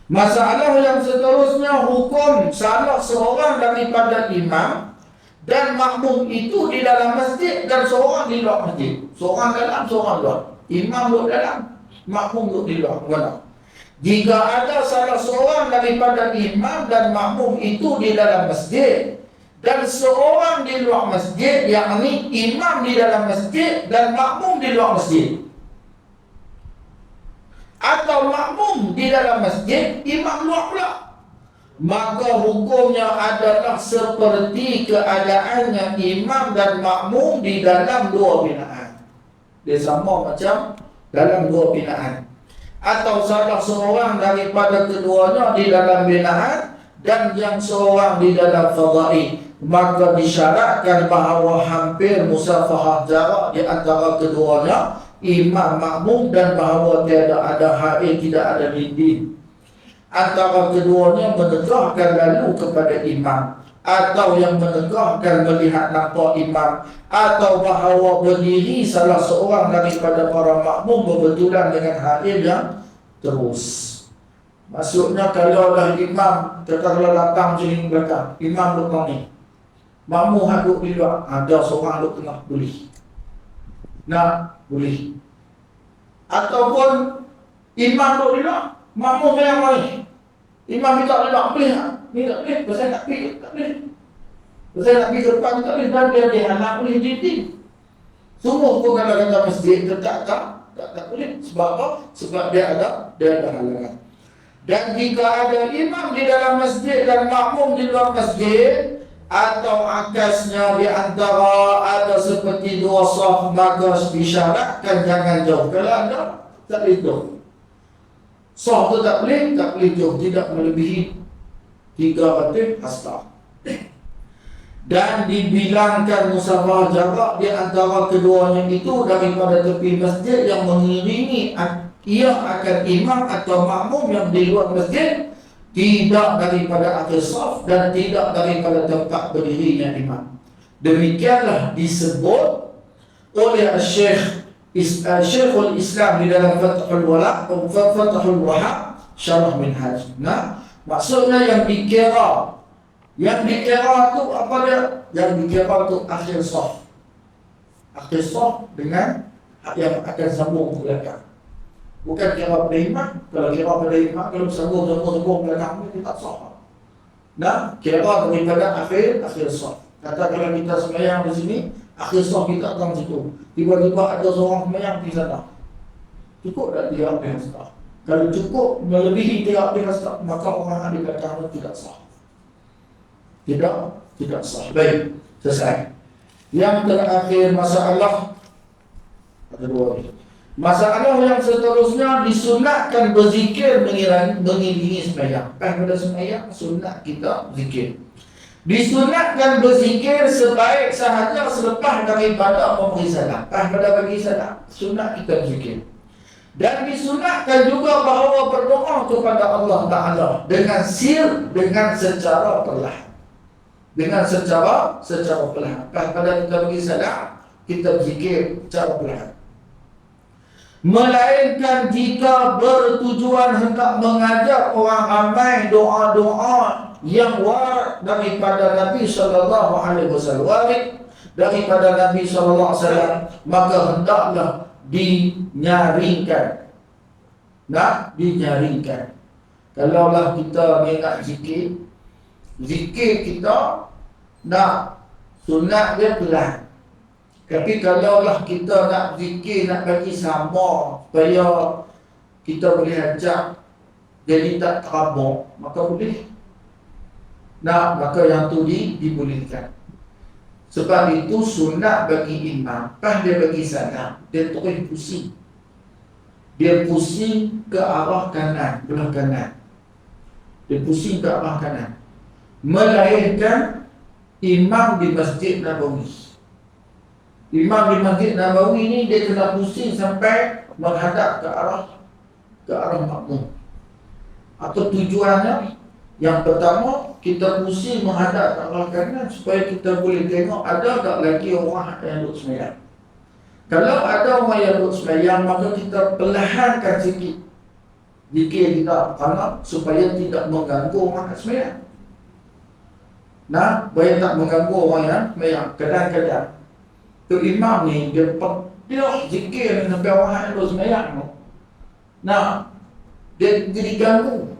Masalah yang seterusnya, hukum salah seorang daripada imam dan makmum itu di dalam masjid dan seorang di luar masjid. Seorang dalam, seorang luar. Imam duduk dalam, makmum duduk di luar. Mana? Jika ada salah seorang daripada imam dan makmum itu di dalam masjid dan seorang di luar masjid, yakni imam di dalam masjid dan makmum di luar masjid, atau makmum di dalam masjid, imam luar pula, maka hukumnya adalah seperti keadaannya imam dan makmum di dalam dua binaan. Dia sama macam dalam dua binaan. Atau salah seorang daripada keduanya di dalam binaan dan yang seorang di dalam fadai, maka disyaratkan bahawa hampir musafahah jarak di antara keduanya, imam makmum, dan bahawa tiada ada hail, tidak ada dinding antara keduanya menegahkan lalu kepada imam, atau yang menegahkan melihat nampak imam, atau bahawa berdiri salah seorang daripada para makmum berbetulan dengan hail yang terus. Maksudnya kalau dah imam katakanlah datang sini belakang, imam duduk ni, makmum duduk di luar, ada seorang duduk tengah, boleh. Boleh. Ataupun imam duduk di luar, makmum yang mari, imam minta di luar, boleh tak? Ni tak boleh, pasal nak pergi, tak boleh. Pasal nak pergi ke depan, tak boleh. Dan dia dihalang oleh dinding. Semua pun kalau kata masjid, tak boleh. Sebab apa? Sebab dia ada halangan. Dan jika ada imam di dalam masjid dan makmum di luar masjid, atau akasnya di antara ada seperti dua saf, maka disyaratkan jangan jauh. Kalau ada, tak boleh jauh. Saf tu tak boleh jauh, tidak melebihi 300 hasta. Dan dibilangkan musafah jarak di antara keduanya itu daripada tepi masjid yang mengiringi ia akan imam atau makmum yang di luar masjid, tidak daripada akhir saf dan tidak daripada tempat berdirinya imam. Demikianlah disebut oleh Syekhul Islam di dalam Fathul Wahab Syarah Minhaj. Maksudnya yang dikira tu apa dia? Yang dikira tu akhir saf. Akhir saf dengan yang akan sambung ke belakang. Bukan kira pada imam. Kalau kira pada imam, kalau sambung belakang ni tak sah. Kira daripada akhir saf. Kata kalau kita sembahyang di sini, akhir saf kita akan situ. Tiba-tiba ada seorang sembahyang di sana. Cukup tak dia akhir saf? Kalau cukup melebihi dia akhir saf, maka orang di belakang itu tidak sah. Tidak sah. Baik, selesai. Yang terakhir masalah ada dua ni. Masalah yang seterusnya, disunatkan berzikir mengiringi sembahyang. Pada sembahyang sunat kita berzikir. Disunatkan berzikir sebaik sahaja selepas daripada memberi salam. Pada bagi salam, sunat kita berzikir. Dan disunatkan juga bahawa berdoa kepada Allah Ta'ala dengan secara perlahan. Dengan secara perlahan. Pada kita bagi salam, kita berzikir secara perlahan. Melainkan jika bertujuan hendak mengajar orang ramai doa-doa yang warat daripada Nabi sallallahu alaihi wasallam, maka hendaklah dinyaringkan. Dinyaringkan. Kalaulah kita ingat zikir kita sunat dia perlahan. Tapi kalaulah kita nak zikir, nak bagi sama supaya kita boleh ajak jadi tak terabak, maka boleh. Maka yang tu dibolehkan. Sebab itu sunat bagi imam, pas dia bagi salam, dia terus pusing. Dia pusing ke arah kanan, belah kanan. Dia pusing ke arah kanan. Melainkan imam di Masjid Nabawi. Imam di Masjid Nabawi ni dia kena pusing sampai menghadap ke arah makmum. Atau tujuannya yang pertama, kita pusing menghadap ke arah kanan supaya kita boleh tengok ada tak lagi orang yang duduk sembahyang. Kalau ada orang yang duduk sembahyang, maka kita perlahankan sikit zikir kita, karena supaya tidak mengganggu orang yang sembahyang. Supaya tak mengganggu orang yang sembahyang. Kadang-kadang tu imam ni dia zikir sampai orang yang duduk sembahyang tu. Dia dia diganggu.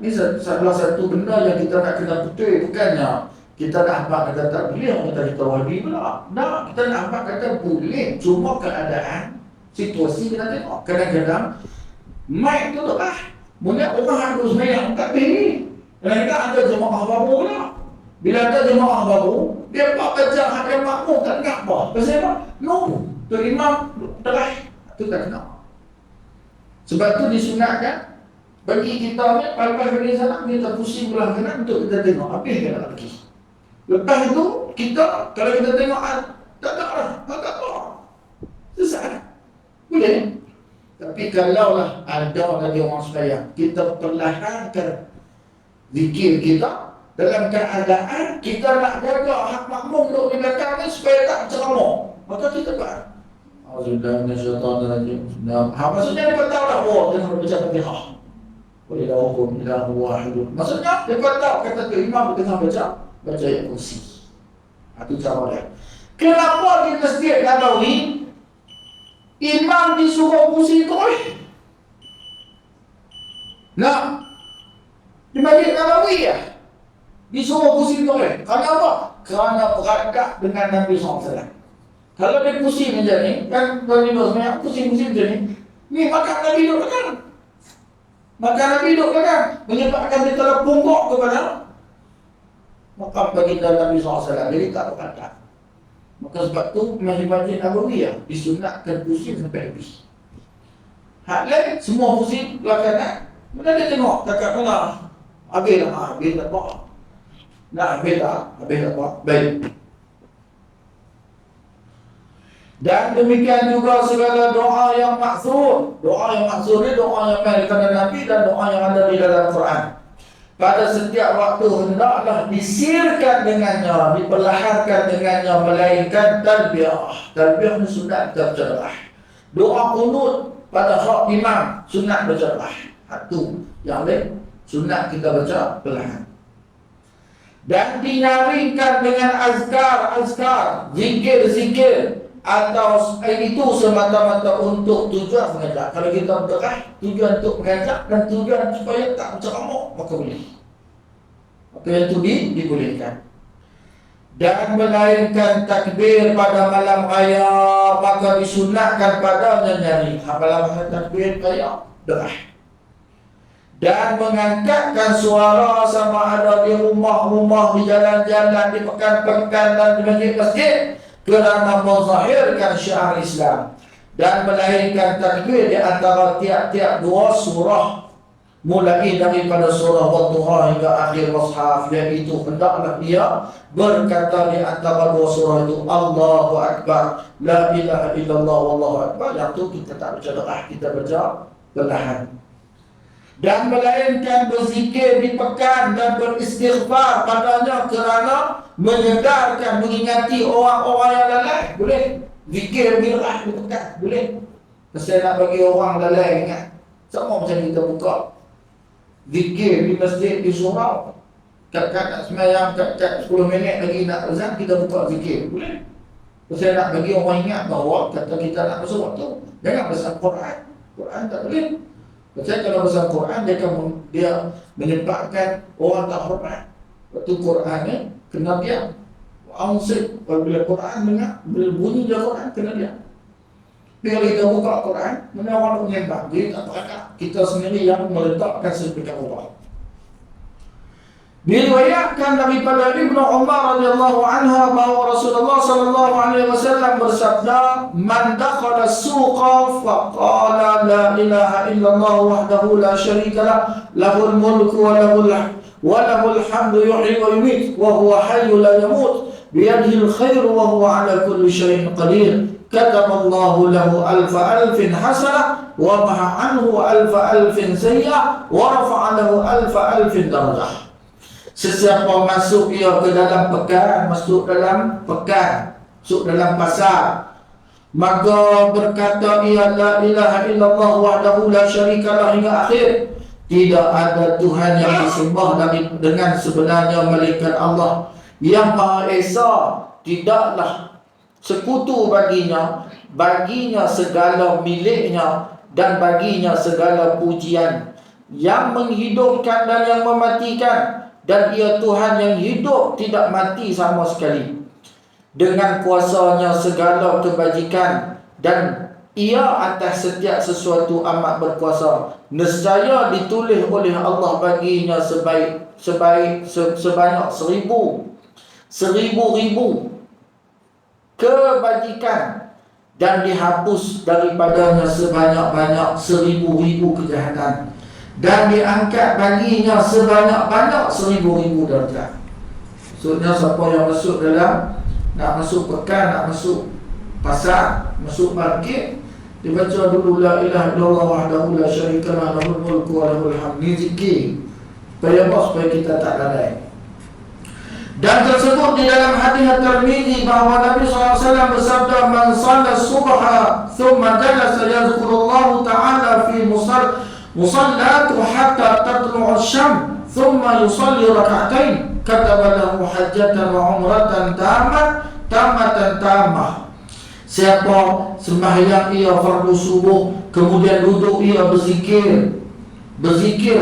Ini salah satu benda yang kita nak kena betul. Bukannya kita nak hambat kata tak boleh, orang kata kita wadi pula. Kita nak hambat kata boleh. Cuma keadaan, situasi kita tengok. Kadang-kadang mic tu lah. Mula orang harus semayang tak boleh. Kadang-kadang ada jemaah baru lah. Bila ada jemaah baru, dia buat kerja hakim makmum tak nak apa. Pasal apa? No. Tu imam terakhir. Tu tak kena. Sebab tu disunatkan bagi kita ni, lepas bagi salam, kita pusing belah kanan untuk kita tengok habis ke nak pergi. Lepas itu, kita, kalau kita tengok tak ada lah, tak apa. Sesat. Boleh. Tapi kalaulah ada lagi orang sembahyang, kita perlahankan zikir kita dalam keadaan kita nak jaga hak makmum duduk di belakang ni supaya tak ceramah. Maka kita buat. Auzubillahi minasyaitanirrajim. Maksudnya dia tahu lah, tengah baca Fatihah. Walilahum ilahu wahidun. Maksudnya dia tahu kata tu imam tengah baca ayat kursi. Itu cara dia. Kenapa di Masjid Nabawi imam disuruh kursi terus? Nah, di Masjid Nabawi ya disuruh kursi terus. Kenapa? Kerana beradab dengan Nabi SAW. Kalau dia kursi macam ni, kan Nabi sebenarnya kursi-kursi macam ni, ni maka Nabi duduk belakang. Maka Nabi duduk belakang, menyebabkan dia telah pungguk kepada makam baginda Nabi SAW. Jadi tak beradab. Maka sebab tu Masjid Nabawi ya disunatkan kursi sampai habis. Hak lain semua kursi belakang. Mana dia tengok kakak mana? Habis lah, habis tak apa. Nak habis tak? Habis tak apa. Baik. Dan demikian juga segala doa yang maksur. Doa yang maksur ni doa yang daripada Nabi dan doa yang ada di dalam Quran. Pada setiap waktu hendaklah disirkan dengannya, diperlahankan dengannya, melainkan talbiyah. Talbiyah ni sunat bercerah. Doa qunut pada hak imam sunat bercerah. Satu. Yang lain sunat kita baca perlahan. Dan dinyaringkan dengan azkar, zikir-zikir, atau itu semata-mata untuk tujuan mengajak. Kalau kita berdoa tujuan untuk mengajak dan tujuan supaya tak berceramah, maka boleh. Maka yang itu dibolehkan. Dan melainkan takbir pada malam raya, maka disunatkan padanya nyanyi. Malam takbir raya doa. Dan mengangkatkan suara sama ada di rumah-rumah, di jalan-jalan, di pekan-pekan dan di masjid-masjid, kerana menzahirkan syiar Islam. Dan melainkan takbir di antara tiap-tiap dua surah, mulai daripada surah Wadduha hingga akhir mushaf, iaitu hendaklah dia berkata di antara dua surah itu Allahu Akbar, la ilaha illallah, wallahu akbar. Yang tu kita tak baca doa, kita baca perlahan. Dan melainkan berzikir di pekan dan beristighfar padanya kerana menyedarkan, mengingati orang-orang yang lalai. Boleh. Zikir birah di pekan. Boleh. Saya nak bagi orang lalai ingat. Sama macam kita buka zikir di masjid, di surau. Kat-kat nak semayang, kat-kat 10 minit lagi nak azan, kita buka zikir. Boleh. Saya nak bagi orang ingat bahawa kata kita nak masuk waktu, jangan besar Quran. Quran tak boleh. Pasal kalau besar Quran, dia menyebabkan orang tak hormat. Waktu Quran ni kena diam. Ansik bila Quran dengar, bila bunyi dia Quran kena diam. Bila kita buka Quran, mana orang menyembah, dia tak berakal. Kita sendiri yang meletakkan sedekat Allah. Diriwayatkan daripada Ibnu Umar radhiyallahu anha bahawa Rasulullah sallallahu alaihi wasallam bersabda, "Man dakhala as-suqa faqala la ilaha illallah wahdahu la syarika lah, lahul mulku wa lahul hamdu yuhyi wa yumiit wa huwa hayyun la yamut, biyadihi al-khairu wa huwa ala kulli syai'in qadir. Kataballahu lahu alfa alfin hasanah wa maha anhu alfa alfin sayyi'ah wa rafa'a lahu alfa alfin darajah." Sesiapa masuk ia ke dalam pekan, masuk dalam pasar, maka berkata ia la ilaha illallah wahdahu la syarikalah hingga akhir, tidak ada Tuhan yang disembah dengan sebenarnya melainkan Allah yang Maha Esa, tidaklah sekutu baginya segala miliknya dan baginya segala pujian, yang menghidupkan dan yang mematikan, dan ia Tuhan yang hidup tidak mati sama sekali. Dengan kuasanya segala kebajikan, dan ia atas setiap sesuatu amat berkuasa. Nescaya ditulis oleh Allah baginya sebanyak seribu kebajikan, dan dihapus daripadanya sebanyak-banyak 1000 kejahatan, dan diangkat baginya sebanyak-banyak 1000 darjat. Maksudnya siapa yang masuk dalam, nak masuk pekan, nak masuk pasar, masuk market, dibaca dulu la ilaha illallah wahdahu la syarika lahu lahul mulku wa lahul hamd. Ni zikir supaya kita tak lalai. Dan tersebut di dalam hadis At-Tirmizi bahawa Nabi SAW bersabda, man shalla subha thumma jalasa yazkurullahu ta'ala fi musallatu hatta tatlu'u asy-syams thumma yusalli rak'atain kataba lahu hajjatan wa umratan tamatan tamah. Siapa sembahyang ia fardu subuh, kemudian duduk ia berzikir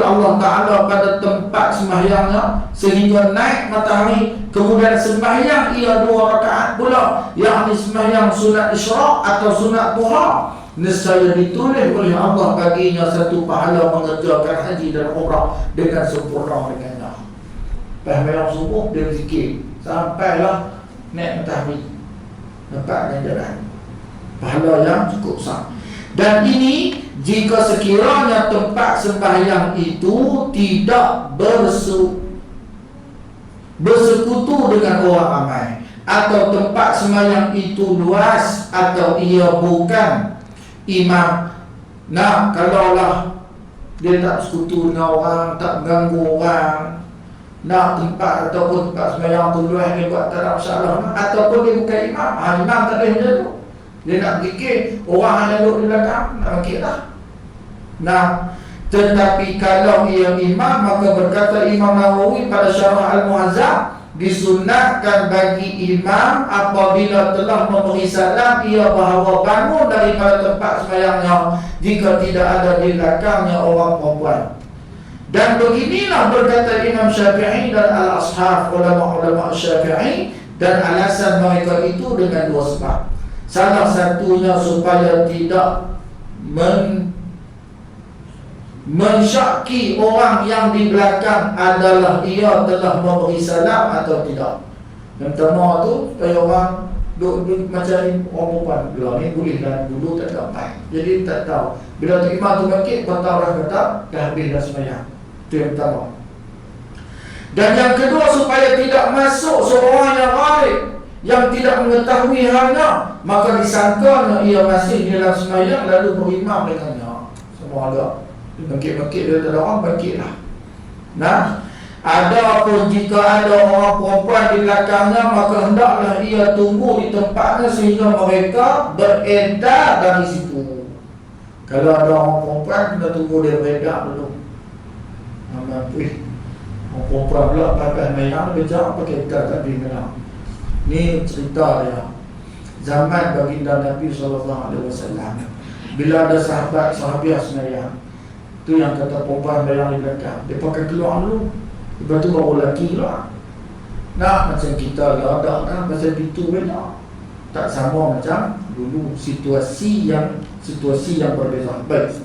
Allah Ta'ala pada tempat sembahyangnya sehingga naik matahari, kemudian sembahyang ia 2 rakaat pula, yakni sembahyang sunat isyraq atau sunat duha, nescaya ditulis oleh Allah baginya satu pahala mengerjakan haji dan umrah dengan sempurna dengannya. Sembahyang subuh dia berzikir sampailah naik matahari, dapat ganjaran pahala yang cukup besar. Dan ini jika sekiranya tempat sembahyang itu tidak bersekutu dengan orang ramai, atau tempat sembahyang itu luas, atau ia bukan imam. Nah, kalaulah dia tak bersekutu dengan orang, tak mengganggu orang, nak tempat ataupun tempat sembahyang tu luas, dia buat tak ada masalah, ataupun dia bukan imam, imam tak boleh macam tu. Dia nak fikir orang yang duduk di belakang, nak fikir lah. Nah, tetapi kalau ia imam, maka berkata Imam Nawawi pada Syarah Al-Muhazzab, disunatkan bagi imam apabila telah memberi salam ia bahawa bangun daripada tempat sembahyangnya jika tidak ada di belakangnya orang perempuan. Dan beginilah berkata Imam Syafi'i dan Al-Ashab, ulama-ulama Syafi'i, dan alasan mereka itu dengan 2 sebab. Salah satunya supaya tidak mensyaki orang yang di belakang adalah ia telah memberi salam atau tidak. Yang pertama tu supaya orang duduk macam ni, orang perempuan bila ni boleh dan dulu tak ada mic, jadi tak tahu. Bila tu imam tu bangkit, kau tahu dah kata dah habis dah sembahyang. Itu yang pertama. Dan yang kedua, supaya tidak masuk seorang yang ghaib, yang tidak mengetahui halnya, maka disangka ia masih di dalam sembahyang lalu berimam dengannya. Semua ada bangkit-bangkit, dia tak ada orang, bangkitlah. Nah, ada pun jika ada orang perempuan di belakangnya, maka hendaklah ia tunggu di tempatnya sehingga mereka beredar dari situ. Kalau ada orang perempuan, kita tunggu dia beredar dulu. Orang perempuan pula pakai mayang, kejap pakai ikat tak bimbang. Ni cerita dia zaman baginda Nabi SAW. Bila ada sahabat-sahabat sebenarnya, tu yang kata perempuan bayang di belakang, dia pakai keluar dulu, lepas tu baru lelaki keluar. Nah, macam kita ada kan, pasal itu beda, tak sama macam dulu, situasi yang berbeza. Baik.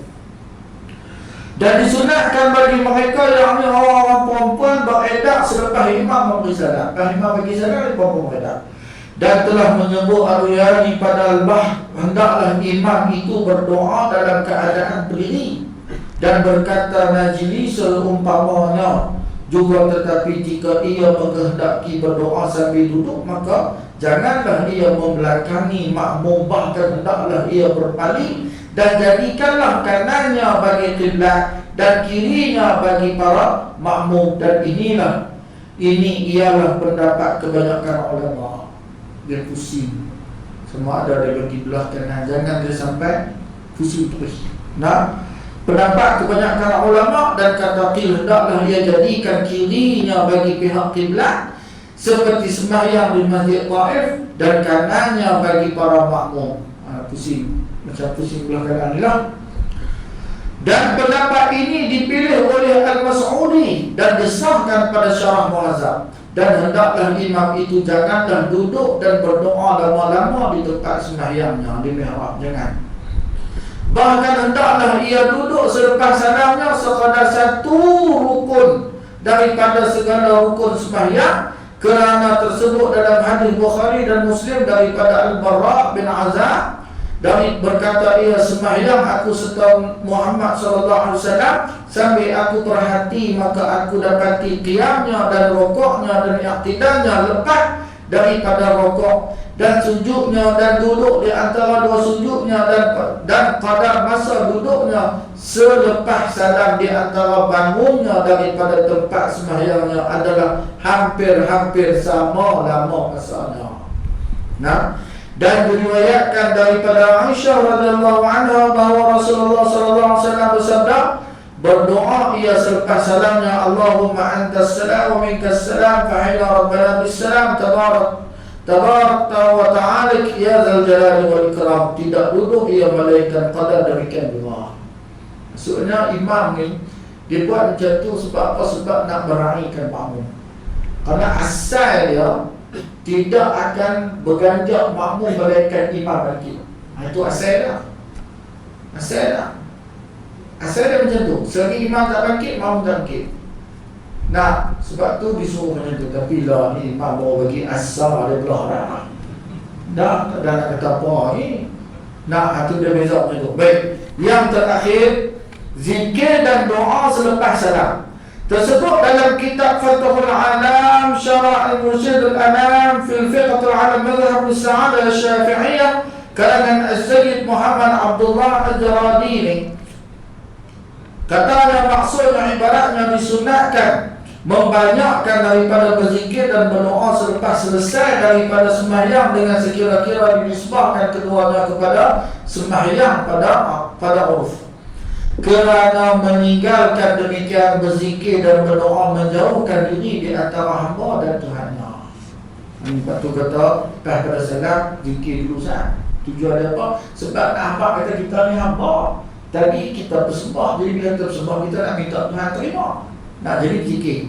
Dan disunatkan bagi mereka yang orang-orang perempuan beredar selepas imam memberi salam. Lepas imam bagi salam, mereka beredar. Dan telah menyebut Ar-Riyani pada Al-Bah, hendaklah imam itu berdoa dalam keadaan berdiri dan berkata najli seumpamanya juga. Tetapi jika ia menghendaki berdoa sambil duduk, maka janganlah ia membelakangi makmum, bahkan hendaklah ia berpaling dan jadikanlah kanannya bagi kiblat dan kirinya bagi para makmum. Dan ini ialah pendapat kebanyakan ulama. Dia pusing, semua ada dia bagi belah kanan, jangan dia sampai pusing terus. Nah, pendapat kebanyakan ulama dan kata qil, hendaklah ia jadikan kirinya bagi pihak kiblat seperti sembahyang di Masjid Taif dan kanannya bagi para makmum. Pusing, macam pusing belah kanan ni lah. Dan pendapat ini dipilih oleh Al-Mas'udi dan disahkan pada Syarah Muhazzab. Dan hendaklah imam itu janganlah duduk dan berdoa lama-lama di tempat sembahyangnya di mihrab, jangan. Bahkan hendaklah ia duduk selepas salamnya sekadar satu rukun daripada segala rukun sembahyang, kerana tersebut dalam hadis Bukhari dan Muslim daripada Al-Barra bin Azhar, dari berkata ia, sembahyang aku serta Muhammad SAW sambil aku perhati, maka aku dapati qiyamnya dan rokoknya dan iktidalnya lepas daripada rokok, dan sujudnya dan duduk di antara dua sujudnya, dan qadar masa duduknya selepas salam di antara bangunnya daripada tempat sembahyangnya adalah hampir-hampir sama lama masanya. Nah, dan diriwayatkan daripada Aisyah radhiyallahu anha bahawa Rasulullah sallallahu alaihi wasallam bersabda, berdoa ia selepas salamnya, Allahumma antas salam wa minkas salam fa hayya rabbana bis salam tabarakta wa ta'ala ya dzal jalali wal ikram. Tidak duduk ia melainkan qadar demikian juga. Maksudnya imam ni dia buat macam tu sebab apa? Sebab nak meraihkan makmum. Karena asal dia tidak akan berganjak makmum melainkan imam lagi. Itu asal dah. Asal dah. Asal dia macam tu. Selagi imam tak bangkit, makmum tak bangkit. Nah, sebab tu disuruh macam tu. Tapi lah ni imam baru bagi asal dia belah dah. Dah, tak ada nak kata apa ni. Nah, itu dia beza macam tu. Baik. Yang terakhir, zikir dan doa selepas salam. Tersebut dalam kitab Fathul Alam Syarah Al-Mursyid Al-Anam fil Fiqh Al-Alam Madhhab As-Sa'adah Asy-Syafi'iyah kalangan As-Sayyid Muhammad Abdullah Al-Jaradini. Katanya maksudnya ibaratnya disunatkan membanyakkan daripada berzikir dan berdoa selepas selesai daripada sembahyang dengan sekira-kira dinisbahkan keduanya kepada sembahyang pada uruf. Kerana meninggalkan demikian berzikir dan berdoa menjauhkan diri di antara hamba dan Tuhannya. Lepas tu kata pada salam zikir dulu sah. Tujuan dia apa? Sebab nak hamba kata kita ni hamba. Tadi kita bersembah, jadi bila kita bersembah kita nak minta Tuhan terima. Nak jadi zikir.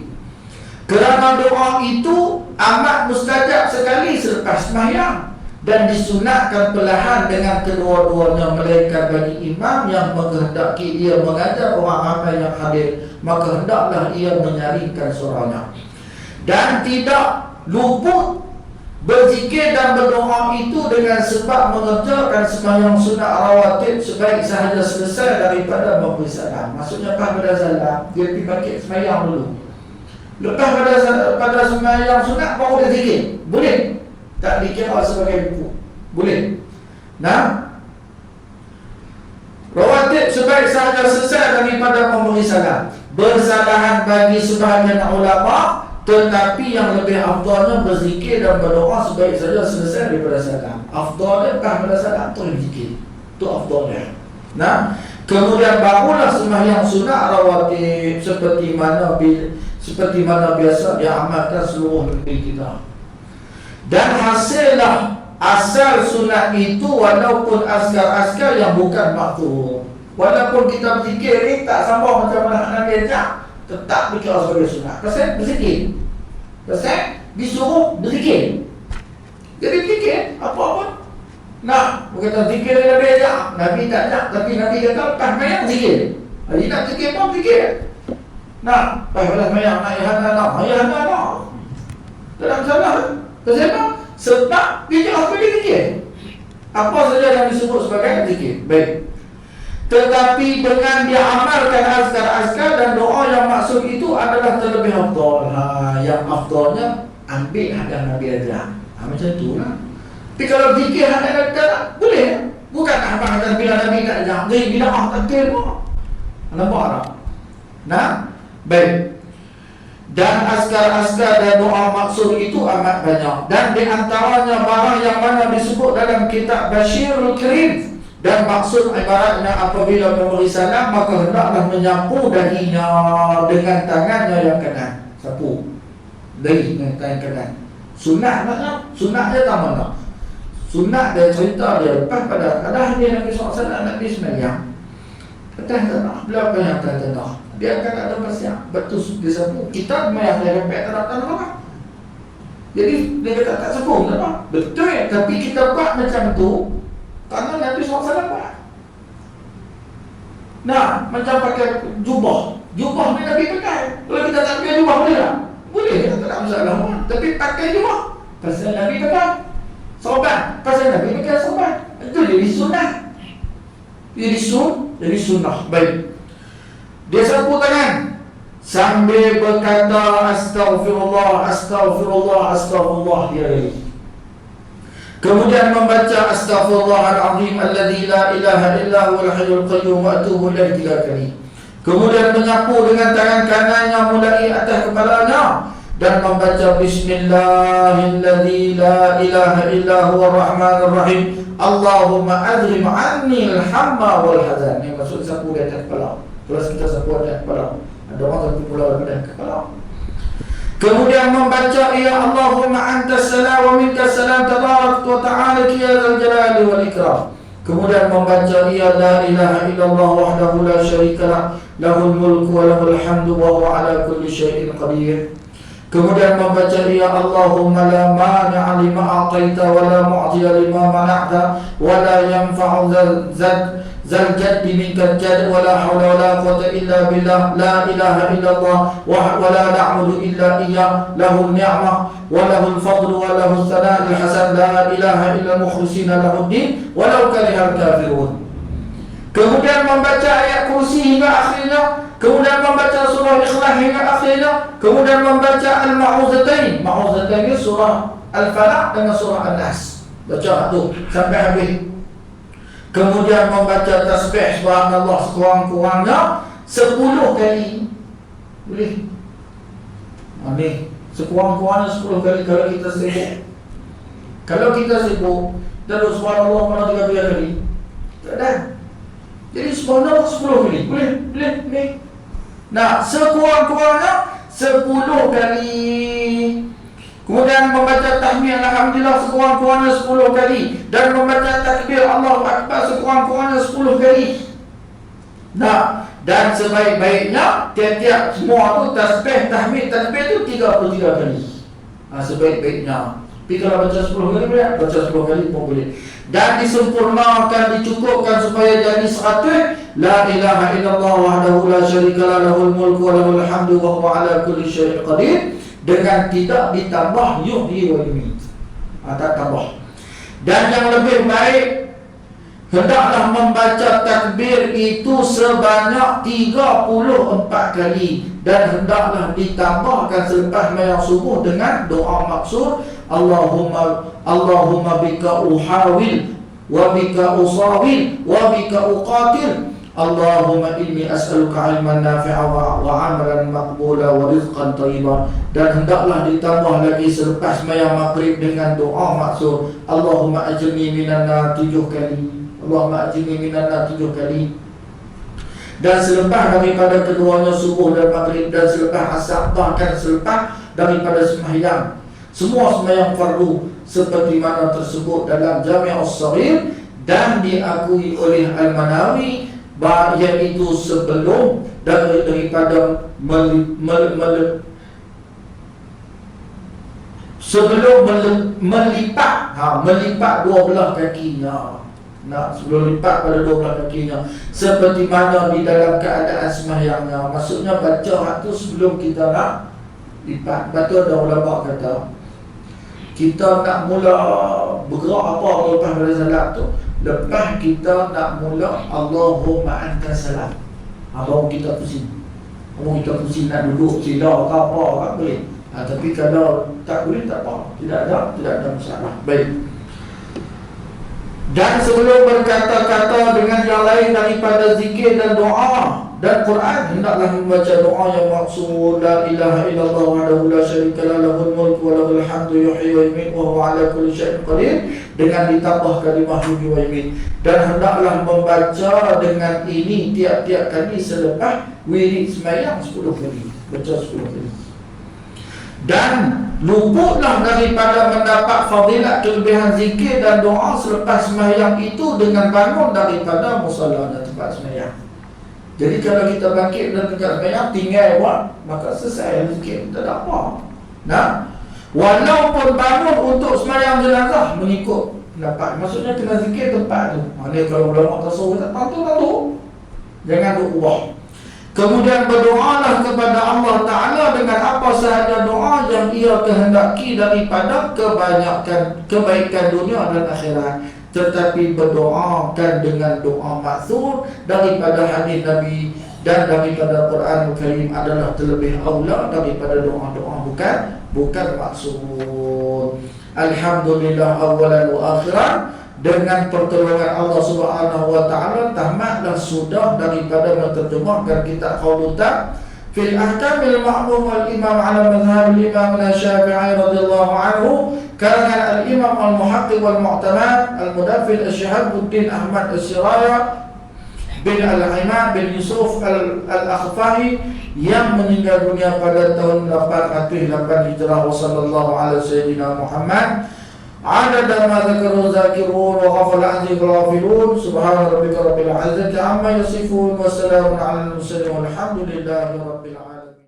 Kerana doa itu amat mustajab sekali selepas sembahyang dan disunatkan perlahan dengan kedua-duanya, melainkan bagi imam yang menghendaki ia mengajar orang ramai yang hadir, maka hendaklah ia menyaringkan suaranya. Dan tidak luput berzikir dan berdoa itu dengan sebab mengerjakan sembahyang sunat rawatib sebaik sahaja selesai daripada memberi salam. Maksudnya pada salam dia pergi bangkit sembahyang dulu. Lepas pada sembahyang sunat baru dia zikir. Boleh? Tak dikira sebagai buku. Boleh. Nah, rawatib sebaik sahaja selesai daripada memberi salam. Bersalahan bagi sebahagian ulama, tetapi yang lebih afdalnya berzikir dan berdoa sebaik saja selesai daripada salam. Afdalnya bukan pada salam tu berzikir. Itu afdalnya. Nah, kemudian barulah sembahyang sunat rawatib seperti mana biasa diamalkan seluruh negeri kita. Dan hasillah asal sunat itu walaupun askar-askar yang bukan makruh. Walaupun kita berzikir ni tak sama macam mana Nabi ajak, tetap dikira sebagai sunat. Pasal berzikir. Pasal disuruh berzikir. Jadi berzikir apa-apa. Nah, berkata zikir Nabi ajak. Nabi tak ajak, tapi Nabi kata lepas mayang zikir. Jadi nak zikir pun zikir. Nah, lepas mayang nak ayahana. Dalam salah. Kenapa? Sebab dia apa dia zikir. Apa saja yang disebut sebagai zikir. Baik. Tetapi dengan dia amalkan azkar-azkar dan doa yang maksud itu adalah terlebih afdal. Yang afdalnya ambil hadis Nabi ajar. Macam tu lah. Tapi kalau zikir hadis Nabi tak boleh. Bukan apa hadis bila Nabi tak ajar. Jadi bila takbir pun. Nampak tak? Nah, baik. Dan askar-askar dan doa maksud itu amat banyak. Dan di antaranya barang yang mana disebut dalam kitab Basyirul Karim. Dan maksud ibaratnya apabila memberi salam, maka hendaklah menyapu dahinya dengan tangannya yang kanan. Sapu dahi dengan tangan kanan. Sunat makna? Sunatnya tak mana? Sunat dia cerita dia lepas pada hadis Nabi SAW Nabi sembahyang. Atas tanah. Belakang yang atas tanah. Dia akan ada pasang. Betul dia sapu. Kita yang repek tak tanah. Jadi dia kata tak sapu. Betul ya. Tapi kita buat macam tu karena Nabi SAW buat. Nah, macam pakai jubah. Jubah ni Nabi pakai. Kalau kita tak pakai jubah boleh tak? Boleh, kita tak ada masalah. Tapi pakai jubah pasal Nabi pakai sorban. Pasal Nabi pakai sorban. Itu jadi sunnah. Jadi sunnah. Baik. Dia sapu tangan sambil berkata astaghfirullah, astaghfirullah, astaghfirullah dia lagi. Kemudian membaca astaghfirullahalazim alladzi la ilaha illa huwal hayyul qayyum wa atubu ilaihi 3 kali. Kemudian menyapu dengan tangan kanannya mulai atas kepalanya dan membaca bismillahilladzi la ilaha illa huwar rahmanir rahim. Allahumma adhim anni al-hamma wal hazan. Ini maksud sapu di atas kepala. Terus kita sapu di atas kepala. Ada orang sapu pula di atas kepala. Kemudian membaca ya Allahumma antas salam wa minkas salam tabarak wa ta'ala ya dzal jalali wal ikram. Kemudian membaca ya la ilaha illallah wahdahu la syarika lahul mulku wa lahul hamdu wa huwa ala kulli syai'in qadir. Kemudian membaca ya Allahumma la mani'a lima a'taita wa la mu'tiya lima mana'ta wa la yanfa'u zal jaddi minkal jadd wa la hawla wa la quwwata illa billah la ilaha illallah wa la na'budu illa iyyah lahul ni'mah wa lahul fadlu wa lahul thana'ul hasan la ilaha illa mukhlishina lahud din walau karihal kafirun. Kemudian membaca ayat kursi hingga akhirnya, kemudian membaca surah Ikhlas hingga akhirnya, kemudian membaca Al-Ma'uzatain. Ma'uzatain ini surah Al-Falaq dengan surah An-Nas. Baca tu sampai habis. Kemudian membaca tasbih subhanallah sekurang-kurangnya 10 kali. Boleh? Ni sekurang-kurangnya 10 kali kalau kita sibuk. Kalau kita sibuk, terus subhanallah mana 3 kali. Tak ada. Jadi subhanallah 10 kali. Boleh? Ni. Nah, sekurang-kurangnya 10 kali. Kemudian membaca tahmid alhamdulillah sekurang-kurangnya 10 kali dan membaca takbir Allahu akbar sekurang-kurangnya 10 kali. Nah, dan sebaik-baiknya tiap-tiap semua tu tasbih tahmid takbir tu 33 kali. Sebaik-baiknya. Tapi kalau baca 10 kali boleh? Baca 10 kali pun boleh. Dan disempurnakan, dicukupkan supaya jadi 100. La ilaha illallah wahdahu la syarika lahul mulku wa lahul hamdu wa huwa ala kulli syai'in qadir. Dengan tidak ditambah yuhyi wa yumiit. Tak tambah. Dan yang lebih baik, hendaklah membaca takbir itu sebanyak 34 kali. Dan hendaklah ditambahkan selepas mayang subuh dengan doa maksud Allahumma bika uhawil wa bika usawil wa bika uqatil. Allahumma inni as'aluka ilman nafi'a wa amalan maqbula wa rizqan thayyiba. Dan hendaklah ditambah lagi selepas mayang maghrib dengan doa maksud Allahumma ajirni minan nar 7 kali. Allahumma ajirni minan nar 7 kali. Dan selepas daripada keduanya subuh dan maghrib dan selepas asar, bahkan selepas daripada sembahyang semua sembahyang fardu seperti mana tersebut dalam Jami'us Shaghir dan diakui oleh Al-Manawi, iaitu sebelum daripada melipat 12 kakinya. Sebelum lipat pada 12 kakinya seperti mana di dalam keadaan sembahyangnya. Maksudnya baca hak tu sebelum kita nak lipat. Betul ada ulama kata kita nak mula bergerak apa lepas pada salat tu, lepas kita nak mula Allahumma anta salam, baru kita pusing. Baru kita pusing nak duduk sila ke apa tak boleh. Tapi kalau tak boleh tak apa, tidak ada masalah. Baik. Dan sebelum berkata-kata dengan yang lain daripada zikir dan doa dan Quran, hendaklah membaca doa yang maksud la ilaha illallah wahdahu la syarika lahul mulku wa lahul hamdu yuhyi wa yumiit wa huwa ala kulli syai'in qadir, dengan ditambah kalimah yuhyi wa yumiit. Dan hendaklah membaca dengan ini tiap-tiap kali selepas wirid sembahyang 10 kali. Baca 10 kali. Dan luputlah daripada mendapat fadilat kelebihan zikir dan doa selepas sembahyang itu dengan bangun daripada musalla dan tempat sembahyang. Jadi kalau kita bangkit dan dekat sembahyang tinggal buat, maka selesai zikir, tak ada apa. Nah, walaupun bangun untuk sembahyang jenazah mengikut pendapat, maksudnya kena zikir tempat tu. Mana kalau ulama tasawuf tak tahu, jangan berubah. Kemudian berdoalah kepada Allah Ta'ala dengan apa sahaja doa yang ia kehendaki daripada kebaikan dunia dan akhirat. Tetapi berdoakan dengan doa maksud daripada hadis Nabi dan daripada Quran Karim adalah terlebih aula daripada doa-doa bukan maksud. Alhamdulillah awalan wa akhiran. Dengan pertolongan Allah Subhanahu wa taala tamatlah sudah daripada menterjemahkan kitab Qaulutan fil ahkamil ma'mum wal imam ala madhhab al-imam Syafi'i radhiyallahu anhu karangan al-imam al-muhaqqiq wal mu'tamad al-mudaffil Syihabuddin Ahmad As-Siraya bin Al-Imam bin Yusuf Al-Akhfahi yang meninggal dunia pada tahun 808 Hijrah wa sallallahu ala sayyidina Muhammad. عدد ما ذكره الذاكرون وغفل عن ذكر الغافلون. سبحان ربك رب العزة عما يصفون وسلام على المرسلين والحمد لله رب العالمين.